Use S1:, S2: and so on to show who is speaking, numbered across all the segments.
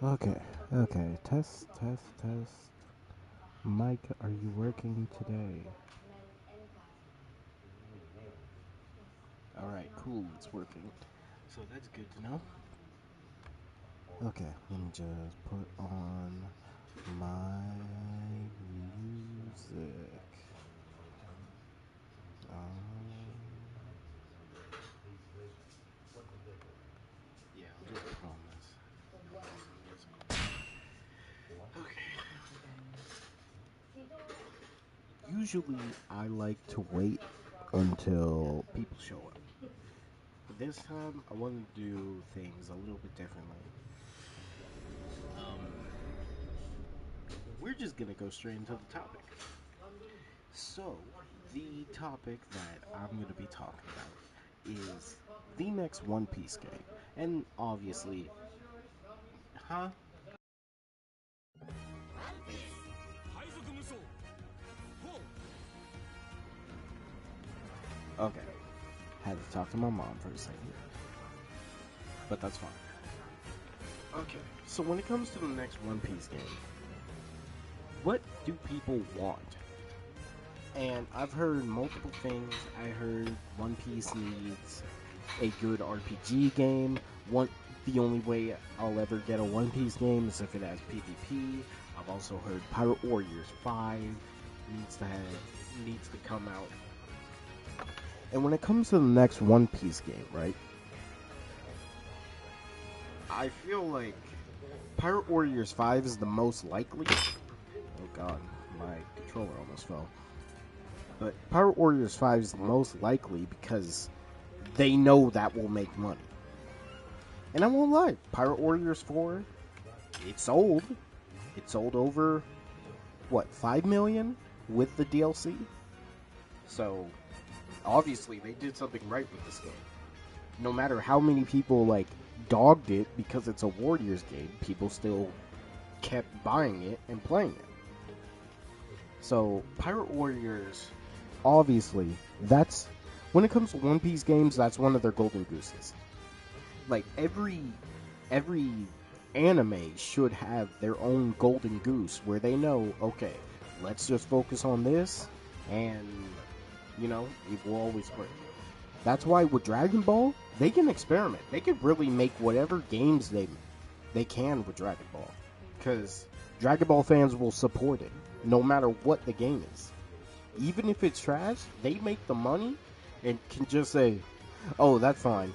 S1: Okay, okay. Test, test, test. Mike, are you working today? Alright, cool, it's working. So that's good to know. Okay, let me just put on my music. Yeah, I'll just put on this. Okay. Usually, I like to wait until people show up. But this time, I want to do things a little bit differently. Um, we're just gonna go straight into the topic. So, the topic that I'm gonna be talking about is the next One Piece game, and obviously, huh? Okay, had to talk to my mom for a second, but that's fine. Okay, so when it comes to the next One Piece game, what do people want? And I've heard multiple things. I heard One Piece needs a good RPG game. The only way I'll ever get a One Piece game is if it has PvP. I've also heard Pirate Warriors 5 needs to come out. And when it comes to the next One Piece game, right? I feel like Pirate Warriors 5 is the most likely. Oh god, my controller almost fell. But Pirate Warriors 5 is the most likely because they know that will make money. And I won't lie, Pirate Warriors 4, it sold. It sold over, what, 5 million with the DLC? So, obviously, they did something right with this game. No matter how many people, like, dogged it because it's a Warriors game, people still kept buying it and playing it. So, Pirate Warriors, obviously, that's, when it comes to One Piece games, that's one of their golden gooses. Like, every anime should have their own golden goose where they know, okay, let's just focus on this, and it will always work. That's why with Dragon Ball, they can experiment. They can really make whatever games they can with Dragon Ball, because Dragon Ball fans will support it no matter what the game is. Even if it's trash, they make the money and can just say, "Oh, that's fine."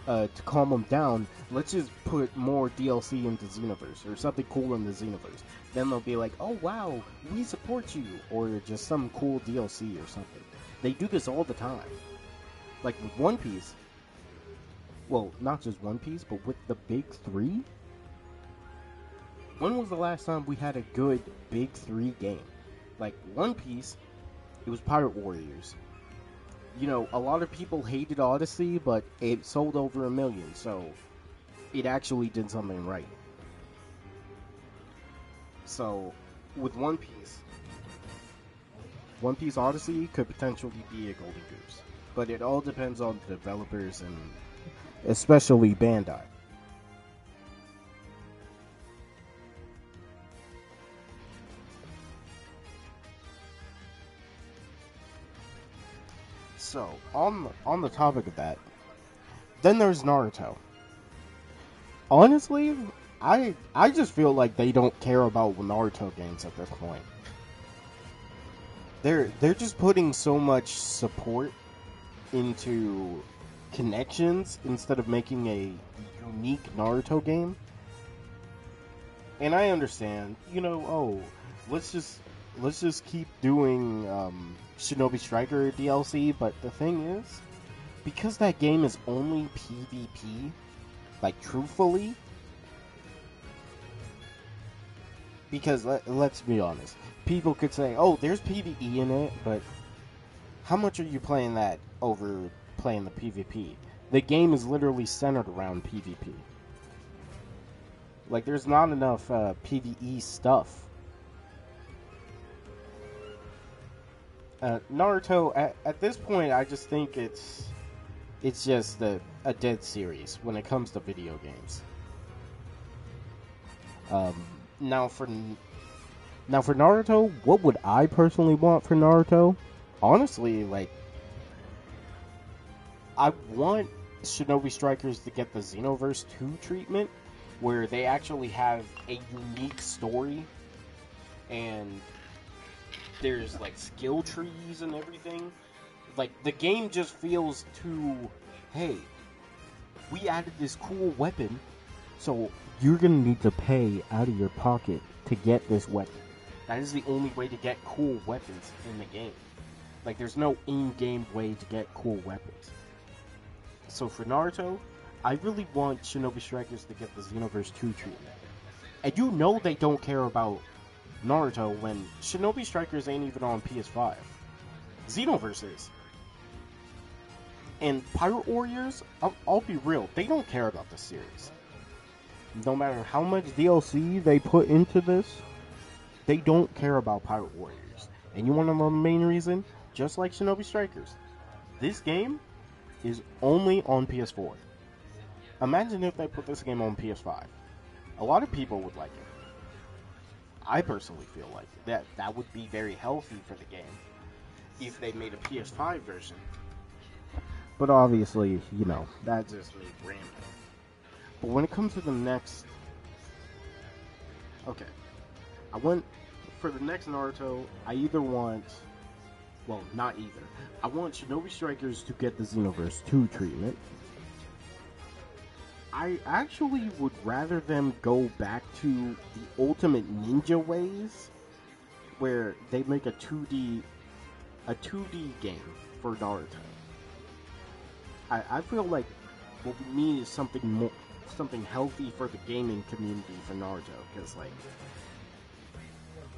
S1: To calm them down, let's just put more DLC into Xenoverse or something cool in the Xenoverse. Then they'll be like, "Oh wow, we support you," or just some cool DLC or something. They do this all the time. Like with One Piece, well, not just One Piece, but with the big three. When was the last time we had a good big three game? Like One Piece, it was Pirate Warriors. A lot of people hated Odyssey, but it sold over 1 million, so it actually did something right. So, with One Piece Odyssey could potentially be a golden goose, but it all depends on the developers and especially Bandai. So, on the topic of that, then there's Naruto. Honestly, I just feel like they don't care about Naruto games at this point. They're just putting so much support into connections instead of making a unique Naruto game. And I understand, let's just let's just keep doing Shinobi Striker DLC. But the thing is, because that game is only PvP, like truthfully, because let's be honest, people could say, "Oh, there's PvE in it," but how much are you playing that over playing the PvP? The game is literally centered around PvP. Like, there's not enough PvE stuff. Naruto, at this point, I just think it's just a dead series when it comes to video games. Um, now for Naruto, what would I personally want for Naruto? Honestly, like I want Shinobi Strikers to get the Xenoverse 2 treatment, where they actually have a unique story and there's like skill trees and everything. Like the game just feels too, hey, we added this cool weapon, so you're gonna need to pay out of your pocket to get this weapon. That is the only way to get cool weapons in the game. Like there's no in-game way to get cool weapons. So for Naruto, I really want Shinobi Strikers to get the Xenoverse 2 treatment. And you know they don't care about Naruto when Shinobi Strikers ain't even on PS5. Xenoverse is. And Pirate Warriors, I'll be real, they don't care about this series. No matter how much DLC they put into this, they don't care about Pirate Warriors. And you want to know the main reason? Just like Shinobi Strikers, this game is only on PS4. Imagine if they put this game on PS5. A lot of people would like it. I personally feel like that would be very healthy for the game if they made a PS5 version. But obviously, you know, that's just really random. But when it comes to the next... Okay. For the next Naruto, I either want... Well, not either. I want Shinobi Strikers to get the Xenoverse 2 treatment. I actually would rather them go back to the Ultimate Ninja ways, where they make a 2D game for Naruto. I feel like what we need is something healthy for the gaming community for Naruto, because like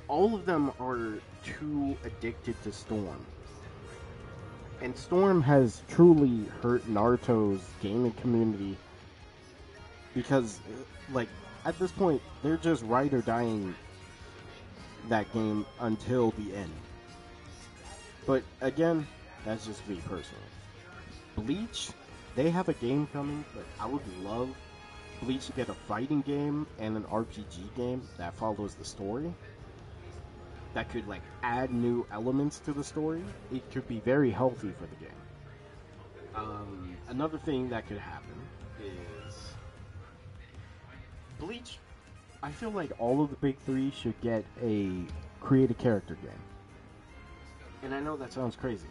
S1: all of them are too addicted to Storm. And Storm has truly hurt Naruto's gaming community because, like, at this point, they're just ride or dying that game until the end. But again, that's just me personally. Bleach, they have a game coming, but I would love Bleach to get a fighting game and an RPG game that follows the story. That could like add new elements to the story. It could be very healthy for the game. Another thing that could happen is Bleach. I feel like all of the big three should get a create a character game. And I know that sounds crazy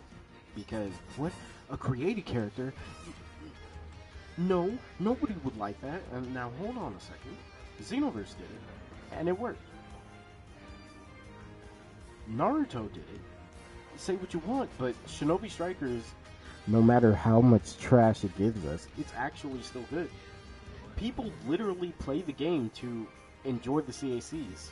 S1: because what a created character? No, nobody would like that. And now hold on a second. Xenoverse did it, and it worked. Naruto did it. Say what you want, but Shinobi Strikers, no matter how much trash it gives us, it's actually still good. People literally play the game to enjoy the CACs.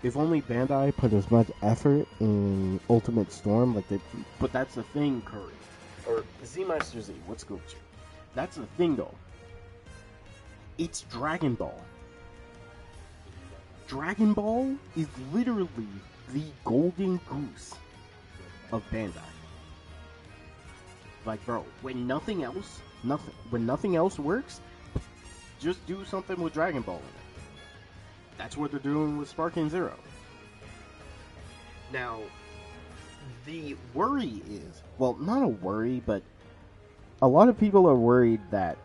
S1: If only Bandai put as much effort in Ultimate Storm like they... But that's the thing, Curry. Or Z-Master Z, what's good with you? That's the thing, though. It's Dragon Ball. Dragon Ball is literally the golden goose of Bandai. Like, bro, when nothing else works, just do something with Dragon Ball in it. That's what they're doing with Sparking Zero. Now, the worry is, well, not a worry, but a lot of people are worried that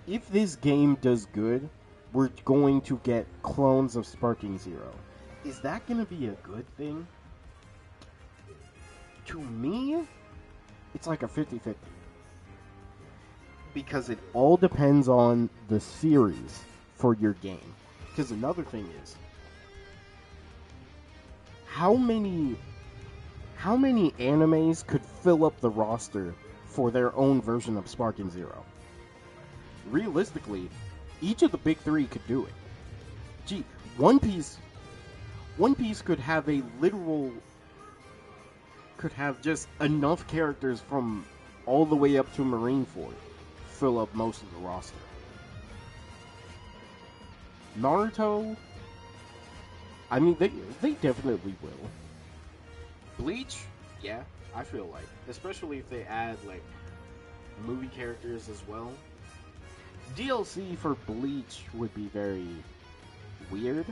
S1: if this game does good, we're going to get clones of Sparking Zero. Is that going to be a good thing? To me, it's like a 50-50. Because it all depends on the series for your game. Because another thing is, how many animes could fill up the roster for their own version of Sparking Zero? Realistically, each of the big three could do it. Gee, One Piece could have just enough characters from all the way up to Marineford fill up most of the roster. Naruto, I mean, they definitely will. Bleach, yeah, I feel like, especially if they add like movie characters as well. DLC for Bleach would be very weird,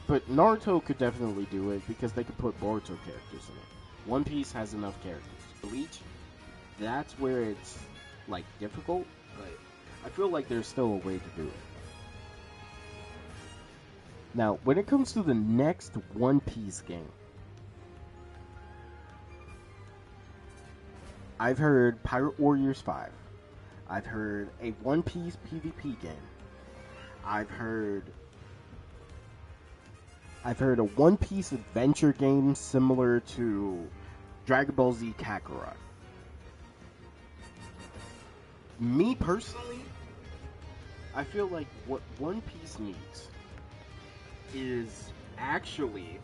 S1: but Naruto could definitely do it because they could put Boruto characters in it. One Piece has enough characters. Bleach, that's where it's like difficult, but I feel like there's still a way to do it. Now, when it comes to the next One Piece game, I've heard Pirate Warriors 5. I've heard a One Piece PvP game. I've heard a One Piece adventure game similar to Dragon Ball Z Kakarot. Me personally, I feel like what One Piece needs is actually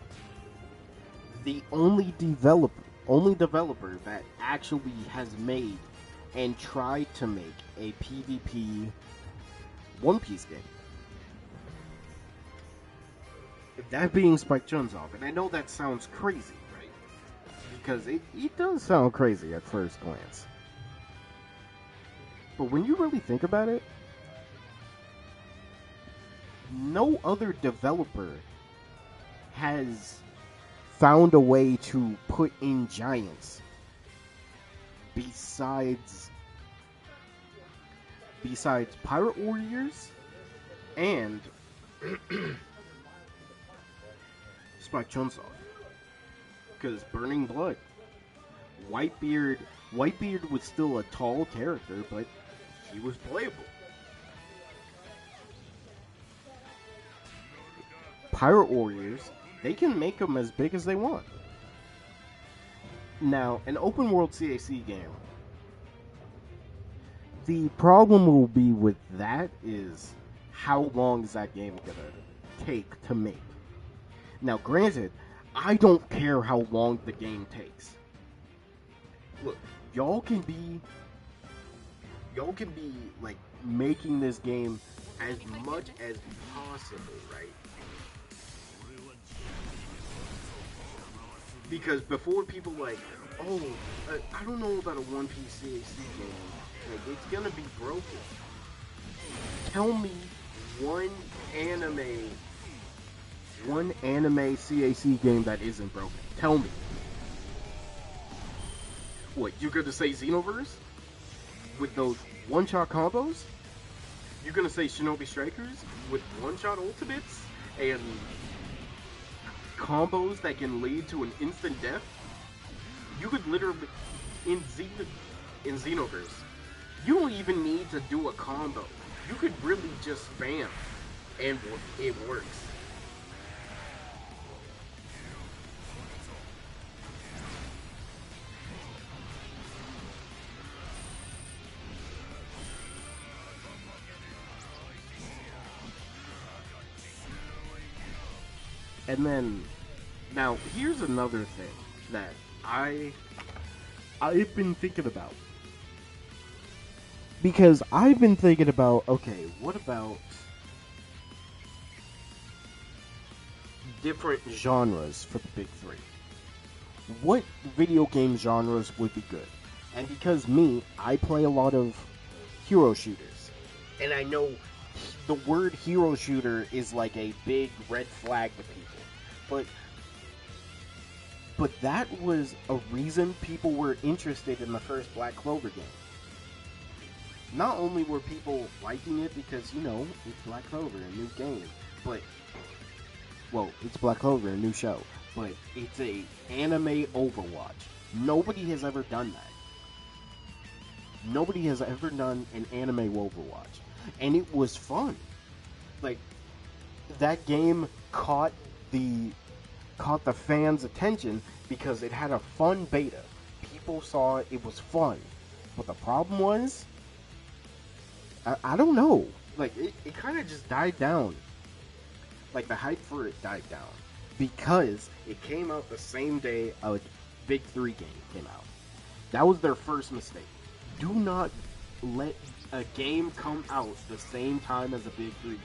S1: the only developer that actually has made and tried to make a PvP One Piece game. That being Spike Chunsoft, and I know that sounds crazy, right? Because it does sound crazy at first glance. But when you really think about it, no other developer has found a way to put in giants besides Pirate Warriors and Spike Chunsoft. Because Burning Blood, Whitebeard was still a tall character, but he was playable. Pirate Warriors, they can make them as big as they want. Now, an open world CAC game, the problem will be with that is how long is that game gonna take to make? Now, granted, I don't care how long the game takes. Look, y'all can be like making this game as much as possible, right? Because before people like, oh, I don't know about a One Piece CAC game. Like, it's gonna be broken. Tell me one anime CAC game that isn't broken. Tell me. What, you're gonna say Xenoverse? With those one-shot combos? You're gonna say Shinobi Strikers? With one-shot ultimates? And combos that can lead to an instant death? You could literally... In Xenoverse, you don't even need to do a combo. You could really just spam, and it works. And then, now here's another thing that I've been thinking about. Because I've been thinking about, okay, what about different genres for the big three? What video game genres would be good? And because I play a lot of hero shooters. And I know the word hero shooter is like a big red flag to people. But that was a reason people were interested in the first Black Clover game. Not only were people liking it because, you know, it's Black Clover, a new game, but, well, it's Black Clover, a new show, but it's a anime Overwatch. Nobody has ever done that. Nobody has ever done an anime Overwatch. And it was fun. Like, that game caught the fans' attention because it had a fun beta. People saw it was fun. But the problem was, I don't know. Like, it kind of just died down. Like, the hype for it died down. Because it came out the same day a Big 3 game came out. That was their first mistake. Do not let a game come out the same time as a Big 3 game.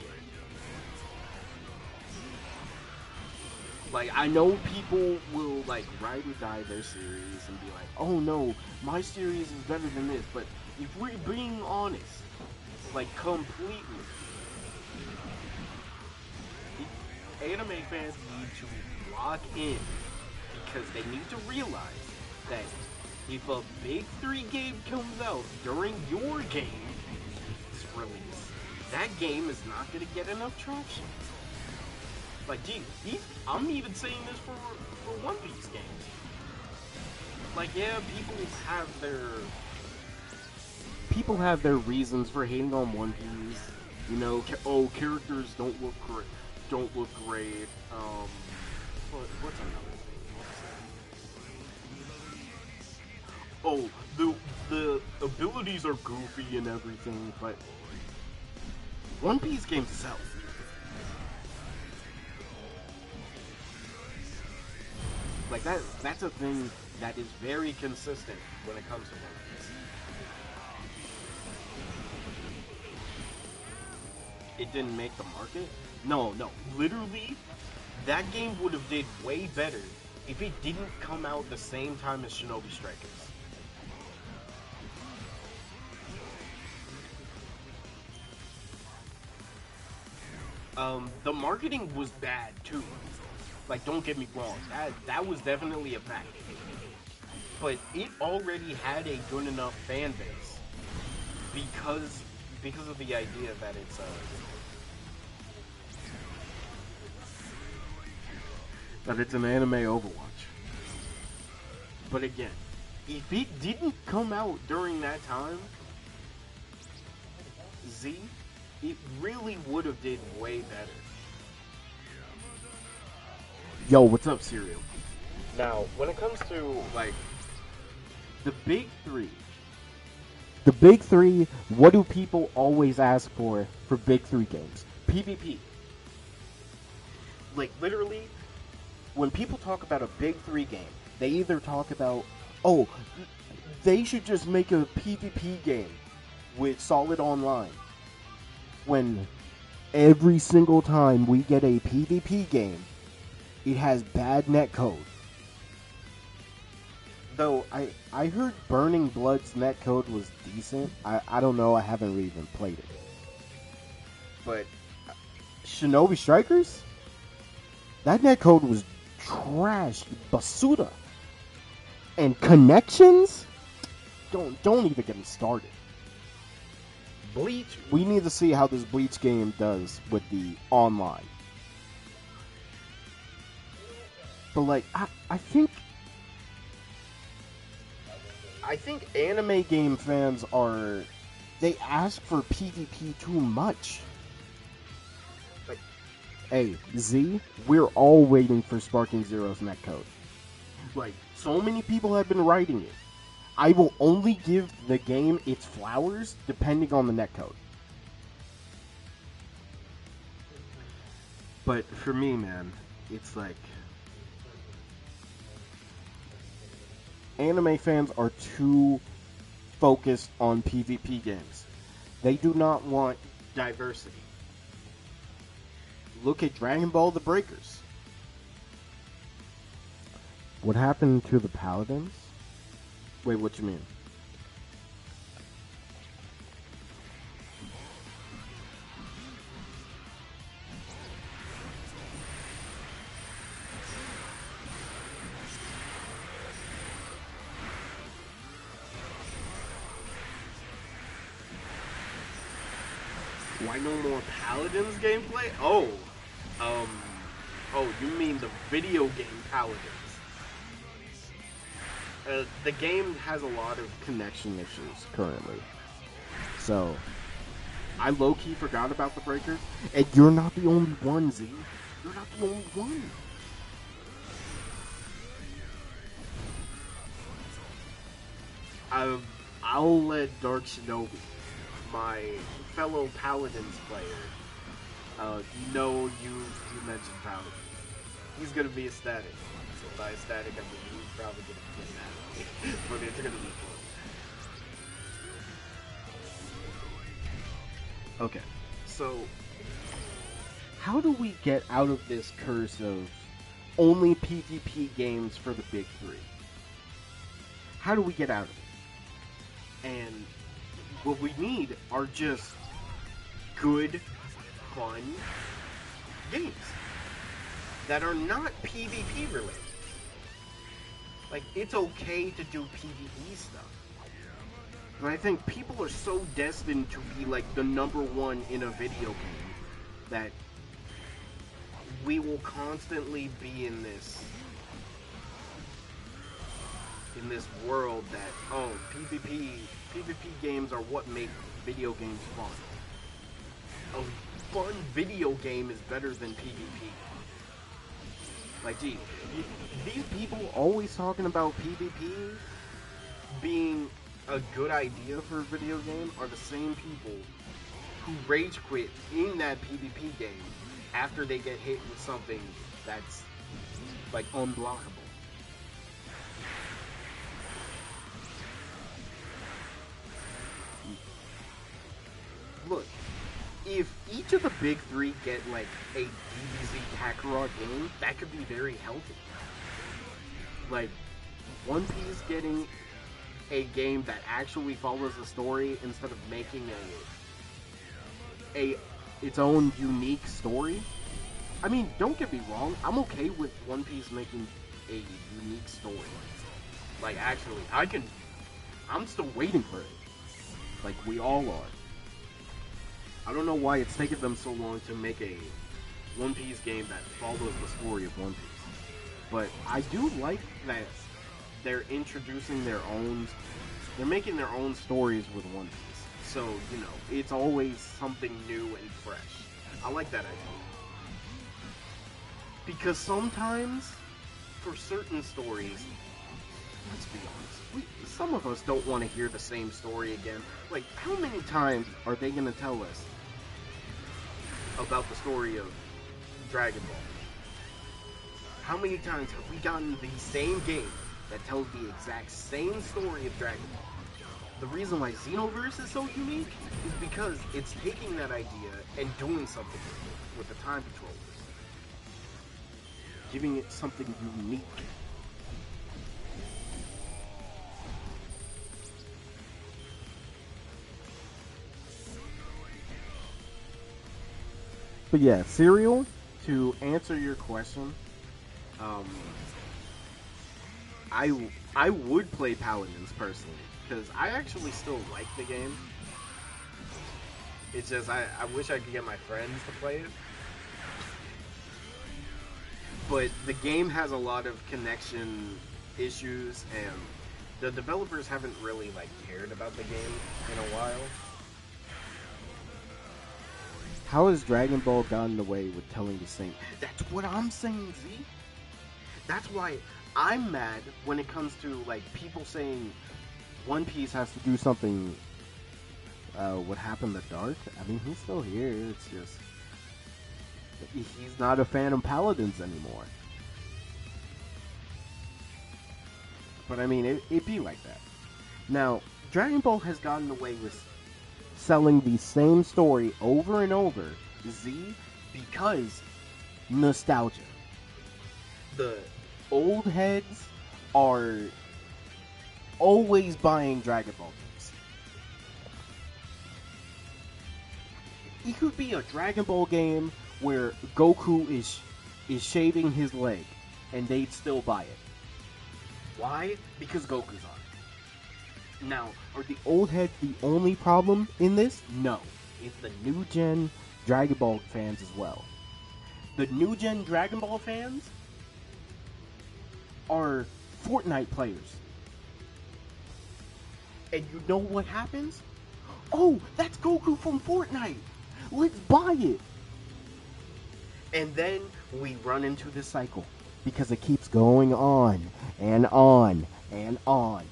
S1: Like, I know people will, like, ride or die their series and be like, oh no, my series is better than this, but If we're being honest, like completely, anime fans need to lock in because they need to realize that if a big 3 game comes out during your game's release, that game is not going to get enough traction. Like, gee, I'm even saying this for One Piece games. Like, yeah, people have their reasons for hating on One Piece. You know, characters don't look great. What's another thing? Oh, the abilities are goofy and everything, but One Piece games sell. Like that's a thing that is very consistent when it comes to One Piece. It didn't make the market? No. Literally, that game would have did way better if it didn't come out the same time as Shinobi Strikers. The marketing was bad too. Like, don't get me wrong, that was definitely a fact. But it already had a good enough fan base because of the idea that it's an anime Overwatch. But again, if it didn't come out during that time, it really would have did way better. Yo, what's up, Serial? Now, when it comes to, like, the big three, what do people always ask for big 3 games? PvP. Like, literally, when people talk about a big 3 game, they either talk about, oh, they should just make a PvP game with solid online. When every single time we get a PvP game, it has bad netcode. Though I heard Burning Blood's netcode was decent. I don't know, I haven't even played it. But Shinobi Strikers? That netcode was trash. Basuda. And connections? Don't even get me started. Bleach? We need to see how this Bleach game does with the online. But like, I think anime game fans they ask for PvP too much. Like, hey, Z, we're all waiting for Sparking Zero's netcode. Like, so many people have been writing it. I will only give the game its flowers depending on the netcode. But for me, man, it's like, anime fans are too focused on PvP games. They do not want diversity. Look at Dragon Ball The Breakers. What happened to the Paladins? Wait, what you mean? Why no more Paladins gameplay? Oh, you mean the video game Paladins? The game has a lot of connection issues currently, so I low-key forgot about the Breakers. And you're not the only one, Z. You're not the only one. I'll let Dark Shinobi, my fellow Paladins player, know you mentioned Paladins. He's gonna be ecstatic. So by ecstatic, I mean he's probably gonna be mad, but it's gonna be fun. Okay, so how do we get out of this curse of only PvP games for the big three? How do we get out of it? And What we need are just good, fun games that are not PvP related. Like, it's okay to do PvE stuff. But I think people are so destined to be like the number one in a video game that we will constantly be in this world that, oh, PvP games are what make video games fun. A fun video game is better than PvP. Like, gee, these people always talking about PvP being a good idea for a video game are the same people who rage quit in that PvP game after they get hit with something that's, like, unblockable. Look, if each of the big three get, like, a DBZ Kakarot game, that could be very healthy. Like, One Piece getting a game that actually follows the story instead of making its own unique story. I mean, don't get me wrong, I'm okay with One Piece making a unique story. Like, actually, I'm still waiting for it. Like, we all are. I don't know why it's taken them so long to make a One Piece game that follows the story of One Piece. But I do like that they're introducing they're making their own stories with One Piece. So, you know, it's always something new and fresh. I like that idea. Because sometimes, for certain stories, let's be honest, some of us don't want to hear the same story again. Like, how many times are they going to tell us about the story of Dragon Ball? How many times have we gotten the same game that tells the exact same story of Dragon Ball? The reason why Xenoverse is so unique is because it's taking that idea and doing something with the time controllers. Giving it something unique. But yeah, Serial, to answer your question, I would play Paladins personally, because I actually still like the game. It's just, I wish I could get my friends to play it. But the game has a lot of connection issues, and the developers haven't really, like, cared about the game in a while. How has Dragon Ball gotten away with telling the same? That's what I'm saying, Z. That's why I'm mad when it comes to, like, people saying One Piece has to do something. What happened to Dark? I mean, he's still here. It's just he's not a fan of Paladins anymore. But I mean, it'd be like that. Now, Dragon Ball has gotten away with selling the same story over and over, Z, because nostalgia. The old heads are always buying Dragon Ball games. It could be a Dragon Ball game where Goku is shaving his leg, and they'd still buy it. Why? Because Goku's on it. Now, are the old heads the only problem in this? No. It's the new gen Dragon Ball fans as well. The new gen Dragon Ball fans are Fortnite players. And you know what happens? Oh, that's Goku from Fortnite. Let's buy it. And then we run into this cycle because it keeps going on and on and on.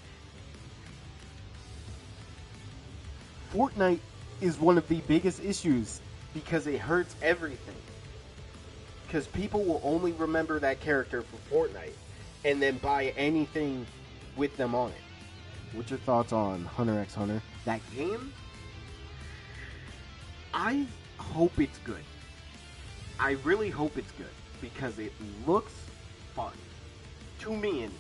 S1: Fortnite is one of the biggest issues because it hurts everything. Because people will only remember that character for Fortnite and then buy anything with them on it. What's your thoughts on Hunter x Hunter? That game? I hope it's good. I really hope it's good because it looks fun. To me, anyway.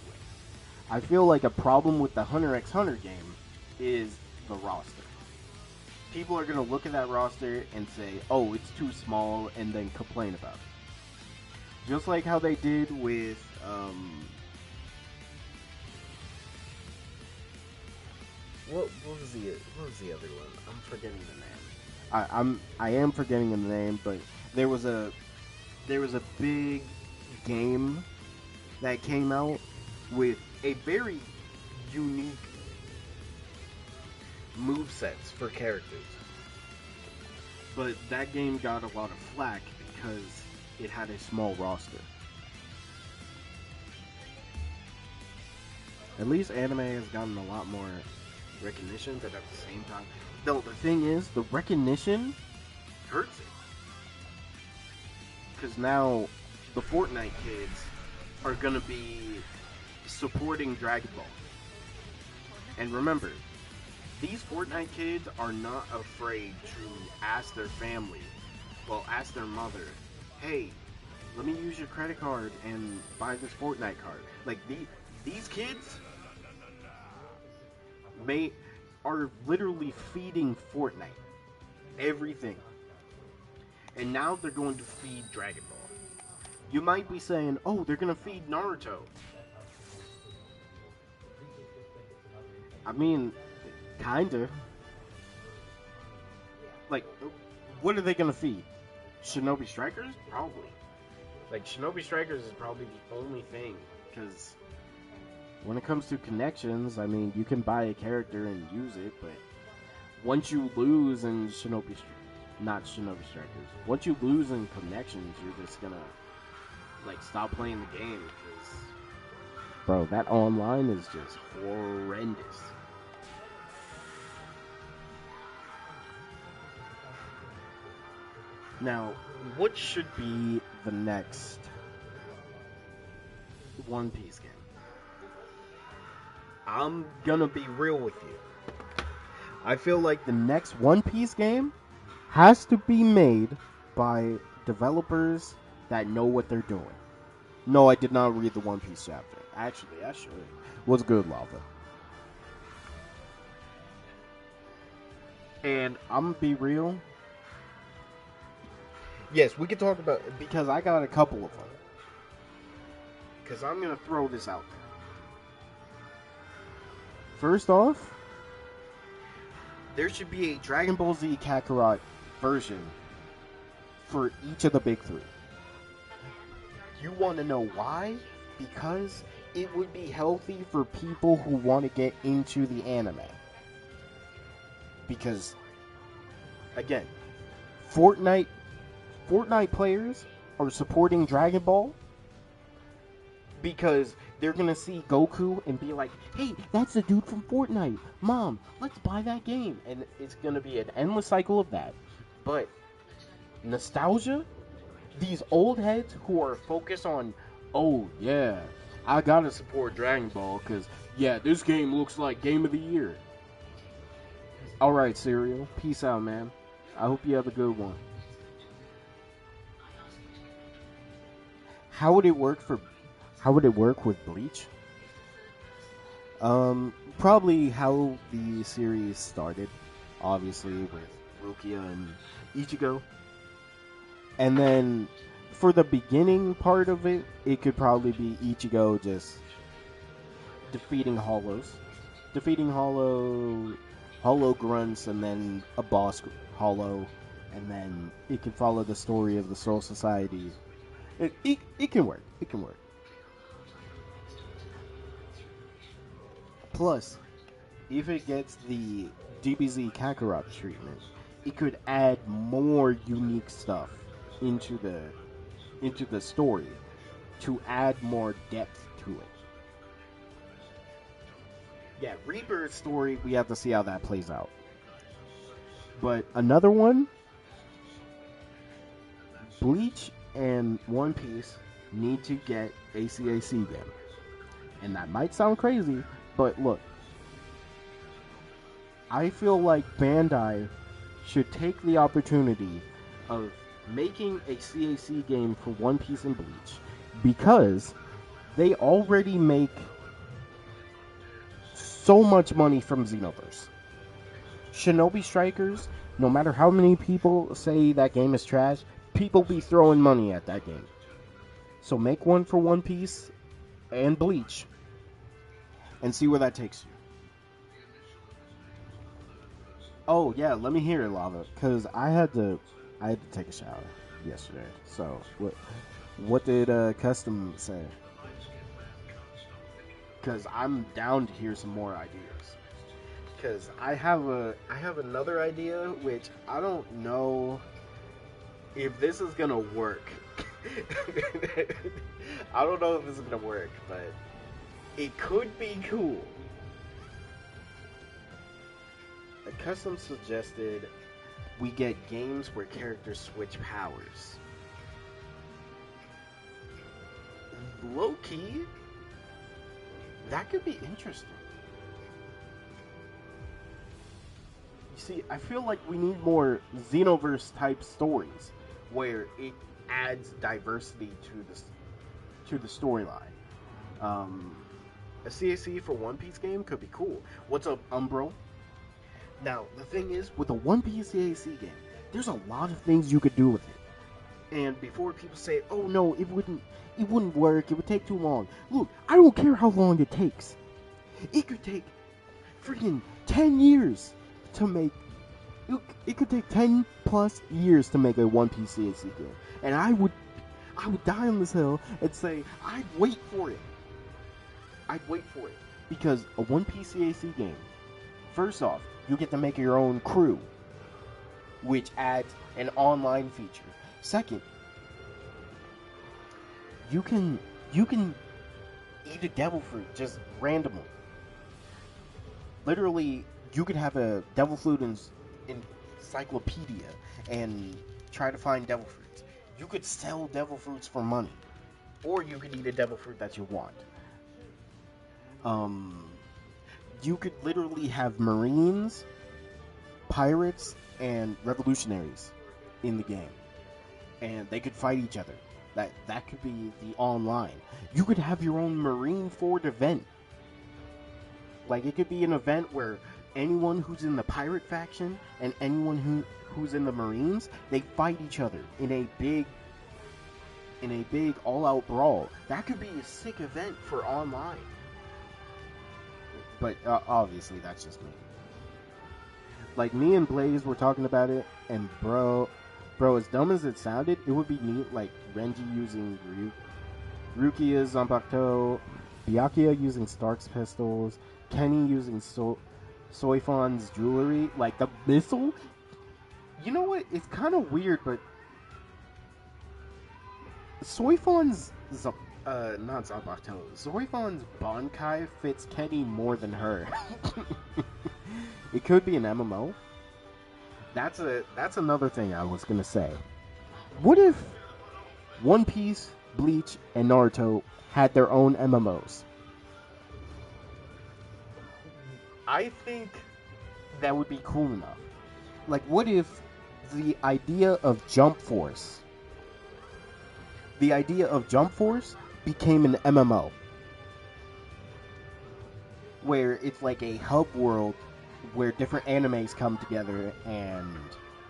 S1: I feel like a problem with the Hunter x Hunter game is the roster. people are going to look at that roster and say, oh, it's too small, and then complain about it. Just like how they did with what was the other one? I'm forgetting the name. I am forgetting the name, but there was a big game that came out with a very unique movesets for characters. But that game got a lot of flack because it had a small roster. At least anime has gotten a lot more recognition, but at the same time, no, the thing is, the recognition hurts it. Because now the Fortnite kids are gonna be supporting Dragon Ball. And remember, these Fortnite kids are not afraid to ask their family, ask their mother, hey, let me use your credit card and buy this Fortnite card. Like, these kids are literally feeding Fortnite everything. And now they're going to feed Dragon Ball. You might be saying, oh, they're going to feed Naruto. I mean, kinda. Like, what are they going to feed? Shinobi Strikers? Probably. Like, Shinobi Strikers is probably the only thing, because when it comes to connections, I mean, you can buy a character and use it, but once you lose in not Shinobi Strikers, once you lose in connections, you're just gonna, like, stop playing the game, because, bro, that online is just horrendous. Now, what should be the next One Piece game? I'm gonna be real with you. I feel like the next One Piece game has to be made by developers that know what they're doing. No, I did not read the One Piece chapter. Actually, I should. What's good, Lava? And I'm gonna be real. Yes, we can talk about it because I got a couple of them. Because I'm going to throw this out there. First off, there should be a Dragon Ball Z Kakarot version for each of the big three. You want to know why? Because it would be healthy for people who want to get into the anime. Because, again, Fortnite players are supporting Dragon Ball because they're going to see Goku and be like, hey, that's the dude from Fortnite. Mom, let's buy that game. And it's going to be an endless cycle of that. But nostalgia, these old heads who are focused on, oh, yeah, I got to support Dragon Ball because, yeah, this game looks like Game of the Year. All right, Serial. Peace out, man. I hope you have a good one. How would it work with Bleach? Probably how the series started, obviously with Rukia and Ichigo. And then for the beginning part of it, it could probably be Ichigo just defeating Hollow grunts, and then a boss Hollow, and then it can follow the story of the Soul Society. It can work. It can work. Plus, if it gets the DBZ Kakarot treatment, it could add more unique stuff into the story to add more depth to it. Yeah, Rebirth story, we have to see how that plays out. But another one, Bleach and One Piece need to get a CAC game. And that might sound crazy, but look, I feel like Bandai should take the opportunity of making a CAC game for One Piece and Bleach, because they already make so much money from Xenoverse. Shinobi Strikers, no matter how many people say that game is trash, people be throwing money at that game. So make one for One Piece and Bleach and see where that takes you. Oh yeah, let me hear it, Lava, because I had to take a shower yesterday. So what did Custom say? Because I'm down to hear some more ideas. Because I have another idea which I don't know if this is gonna work. I don't know if this is gonna work, but it could be cool. A Custom suggested we get games where characters switch powers. Low key, that could be interesting. You see, I feel like we need more Xenoverse type stories where it adds diversity to the storyline. A CAC for One Piece game could be cool. What's up, Umbro? Now, the thing is, with a One Piece CAC game, there's a lot of things you could do with it. And before people say, "Oh no, it wouldn't work. It would take too long." Look, I don't care how long it takes. It could take freaking 10 years to make. It could take 10 plus years to make a One Piece CAC game, and I would die on this hill and say I'd wait for it. I'd wait for it because a One Piece CAC game. First off, you get to make your own crew, which adds an online feature. Second, you can eat a devil fruit just randomly. Literally, you could have a devil fruit encyclopedia and try to find devil fruits. You could sell devil fruits for money, or you could eat a devil fruit that you want. You could literally have Marines, pirates, and revolutionaries in the game, and they could fight each other. That could be the online. You could have your own Marine Ford event. Like, it could be an event where anyone who's in the pirate faction and anyone who's in the Marines, they fight each other in a big all-out brawl. That could be a sick event for online. But obviously, that's just me. Like, me and Blaze were talking about it, and bro, as dumb as it sounded, it would be neat, like, Renji using Rukia's Zanpakuto, Byakuya using Stark's pistols, Kenny using Soifon's jewelry, like, the missile. You know what? It's kind of weird, but Soifon's not Zanpakuto. Zoifon's Bankai fits Kenny more than her. It could be an MMO. That's another thing I was gonna say. What if One Piece, Bleach, and Naruto had their own MMOs? I think that would be cool enough. Like, what if the idea of Jump Force became an MMO, where it's like a hub world where different animes come together and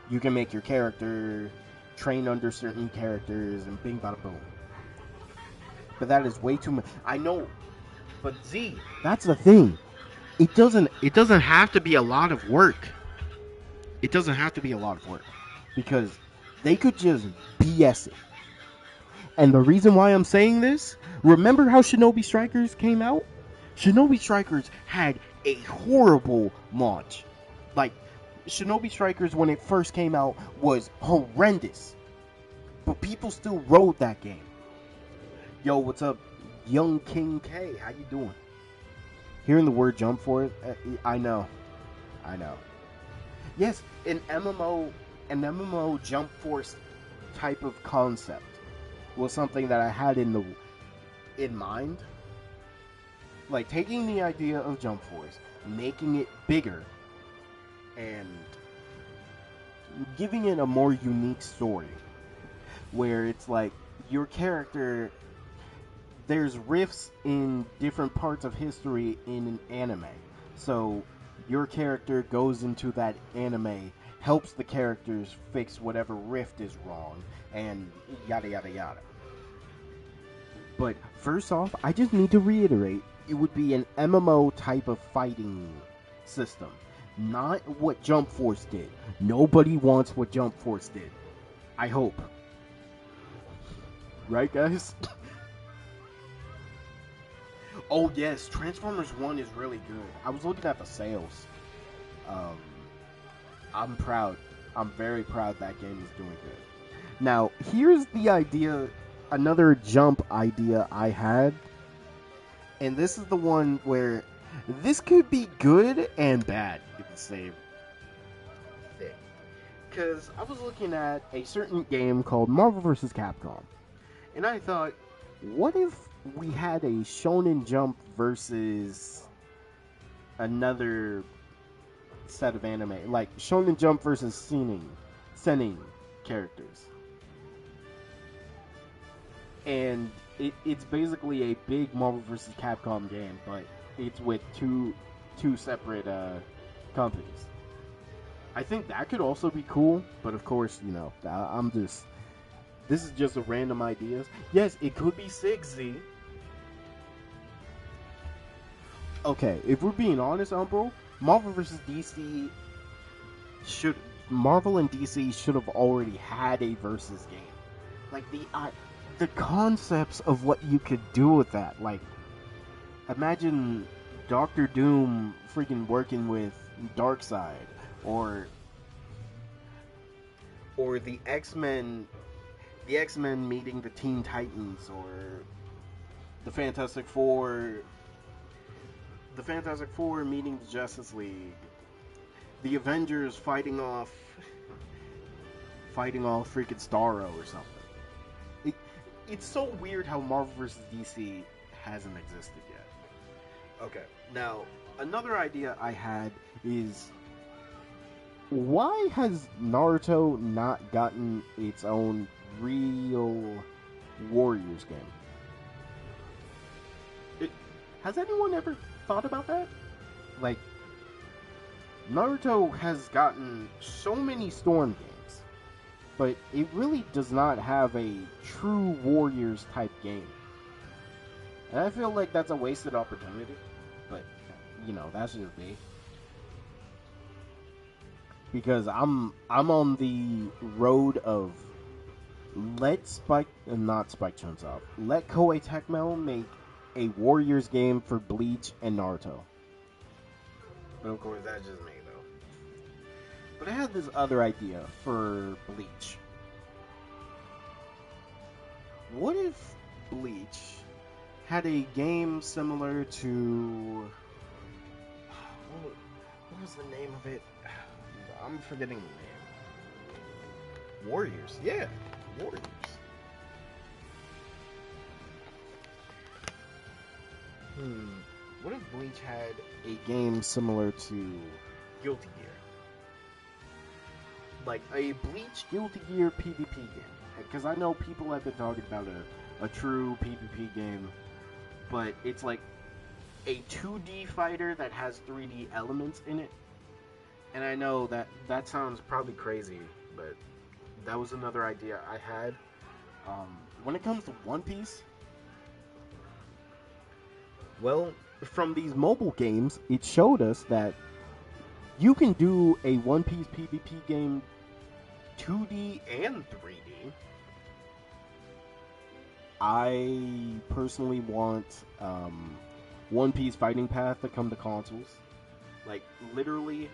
S1: you can make your character, train under certain characters, and bing bada boom. But that is way too much. I know, but Z, that's the thing. It doesn't have to be a lot of work. It doesn't have to be a lot of work, because they could just BS it. And the reason why I'm saying this, remember how Shinobi Strikers came out? Shinobi Strikers had a horrible launch. Like, Shinobi Strikers, when it first came out, was horrendous. But people still rode that game. Yo, what's up, Young King K? How you doing? Hearing the word Jump Force, I know. Yes, an MMO Jump Force type of concept was something that I had in mind. Like, taking the idea of Jump Force, making it bigger, and giving it a more unique story, where it's like your character, there's rifts in different parts of history in an anime, so your character goes into that anime, helps the characters fix whatever rift is wrong, and yada yada yada. But first off, I just need to reiterate, it would be an MMO type of fighting system, not what Jump Force did. Nobody wants what Jump Force did. I hope. Right, guys? Oh yes, Transformers 1 is really good. I was looking at the sales. I'm proud. I'm very proud that game is doing good. Now, here's the idea, another Jump idea I had. And this is the one where this could be good and bad at the same thing. Because I was looking at a certain game called Marvel vs. Capcom. And I thought, what if we had a Shonen Jump versus another set of anime? Like Shonen Jump versus Seinen characters. And it's basically a big Marvel vs. Capcom game, but it's with two separate companies. I think that could also be cool, but of course, you know, this is just a random ideas. Yes, it could be 6Z. Okay, if we're being honest, Umbro, Marvel vs. DC Marvel and DC should have already had a versus game. Like the concepts of what you could do with that. Like, imagine Doctor Doom freaking working with Darkseid, or the X-Men meeting the Teen Titans, or the Fantastic Four meeting the Justice League, the Avengers fighting off freaking Starro or something. It's so weird how Marvel vs. DC hasn't existed yet. Okay, now, another idea I had is, why has Naruto not gotten its own real Warriors game? Has anyone ever thought about that? Like, Naruto has gotten so many Storm games, but it really does not have a true Warriors type game. And I feel like that's a wasted opportunity, but, you know, that's just me. Because I'm on the road of let Koei Tecmo make a Warriors game for Bleach and Naruto. But of course, that's just me, though. But I had this other idea for Bleach. What if Bleach had a game similar to... What was the name of it? I'm forgetting the name. Warriors. Yeah, Warriors. What if Bleach had a game similar to Guilty Gear? Like a Bleach Guilty Gear PvP game. Because I know people have been talking about a true PvP game, but it's like a 2D fighter that has 3D elements in it. And I know that sounds probably crazy, but that was another idea I had. When it comes to One Piece, well, from these mobile games, it showed us that you can do a One Piece PvP game 2D and 3D. I personally want One Piece Fighting Path to come to consoles. Like, literally,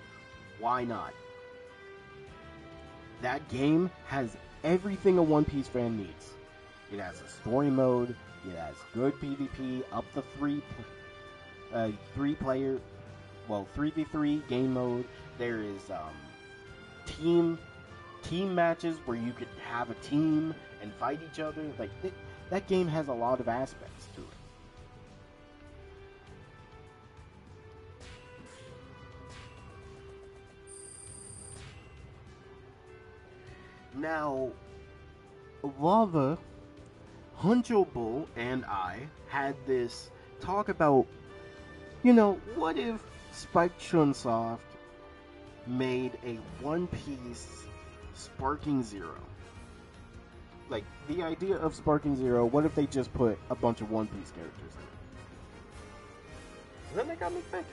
S1: why not? That game has everything a One Piece fan needs. It has a story mode, it has good PvP, up to 3v3 game mode. There is team matches where you could have a team and fight each other. Like, that game has a lot of aspects to it. Now, Lava, Huncho Bull, and I had this talk about, you know, what if Spike Chunsoft made a One Piece Sparking Zero. Like, the idea of Sparking Zero, what if they just put a bunch of One Piece characters in it? And then they got me thinking.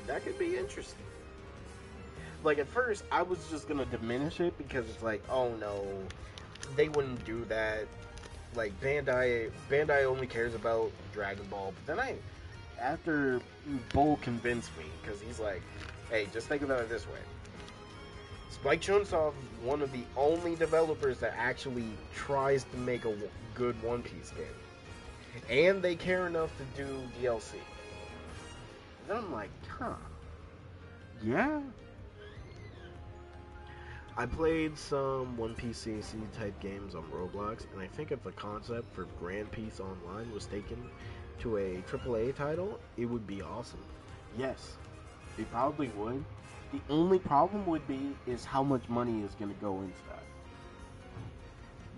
S1: That could be interesting. Like, at first, I was just gonna diminish it because it's like, oh no, they wouldn't do that. Like, Bandai only cares about Dragon Ball. But then after Bull convinced me, because he's like, hey, just think about it this way. Spike Chunsoft is one of the only developers that actually tries to make a good One Piece game. And they care enough to do DLC. Then I'm like, huh. Yeah. I played some One Piece CC type games on Roblox, and I think if the concept for Grand Piece Online was taken to a AAA title, it would be awesome. Yes, it probably would. The only problem would be is how much money is going to go into that.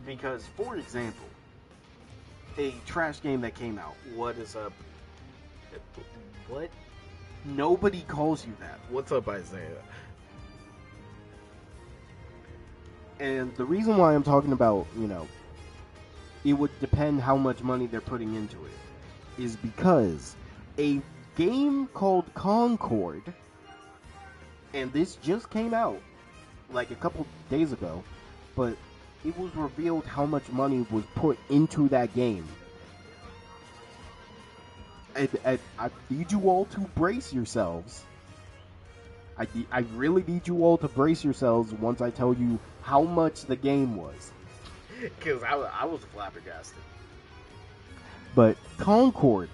S1: Because, for example, a trash game that came out, what is up? What? Nobody calls you that. What's up, Isaiah? And the reason why I'm talking about, it would depend how much money they're putting into it, is because a game called Concord, and this just came out like a couple days ago, but it was revealed how much money was put into that game. I need you all to brace yourselves. I really need you all to brace yourselves once I tell you how much the game was. Because I was flabbergasted. But Concord,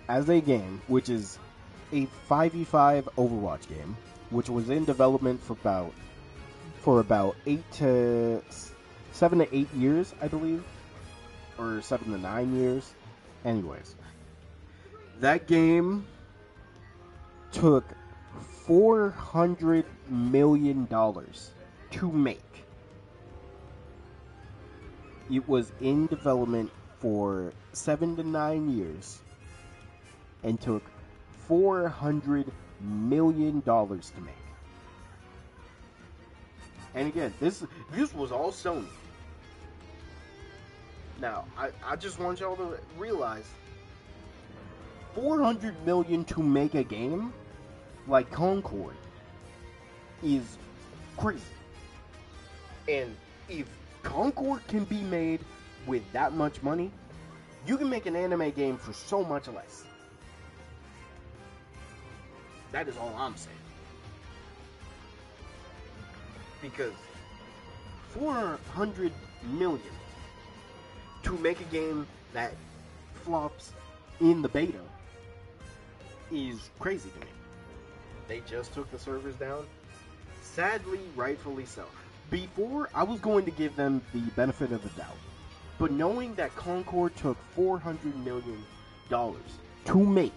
S1: as a game, which is a 5v5 Overwatch game, which was in development for about 7 to 8 years, I believe, or 7 to 9 years. Anyways, that game took $400 million to make. It was in development for 7 to 9 years and took $400 million to make. And again, this was all Sony. Now, I just want y'all to realize $400 million to make a game like Concord is crazy. And if Concord can be made with that much money, you can make an anime game for so much less. That is all I'm saying. Because $400 million to make a game that flops in the beta is crazy to me. They just took the servers down. Sadly, rightfully so. Before, I was going to give them the benefit of the doubt. But knowing that Concord took $400 million to make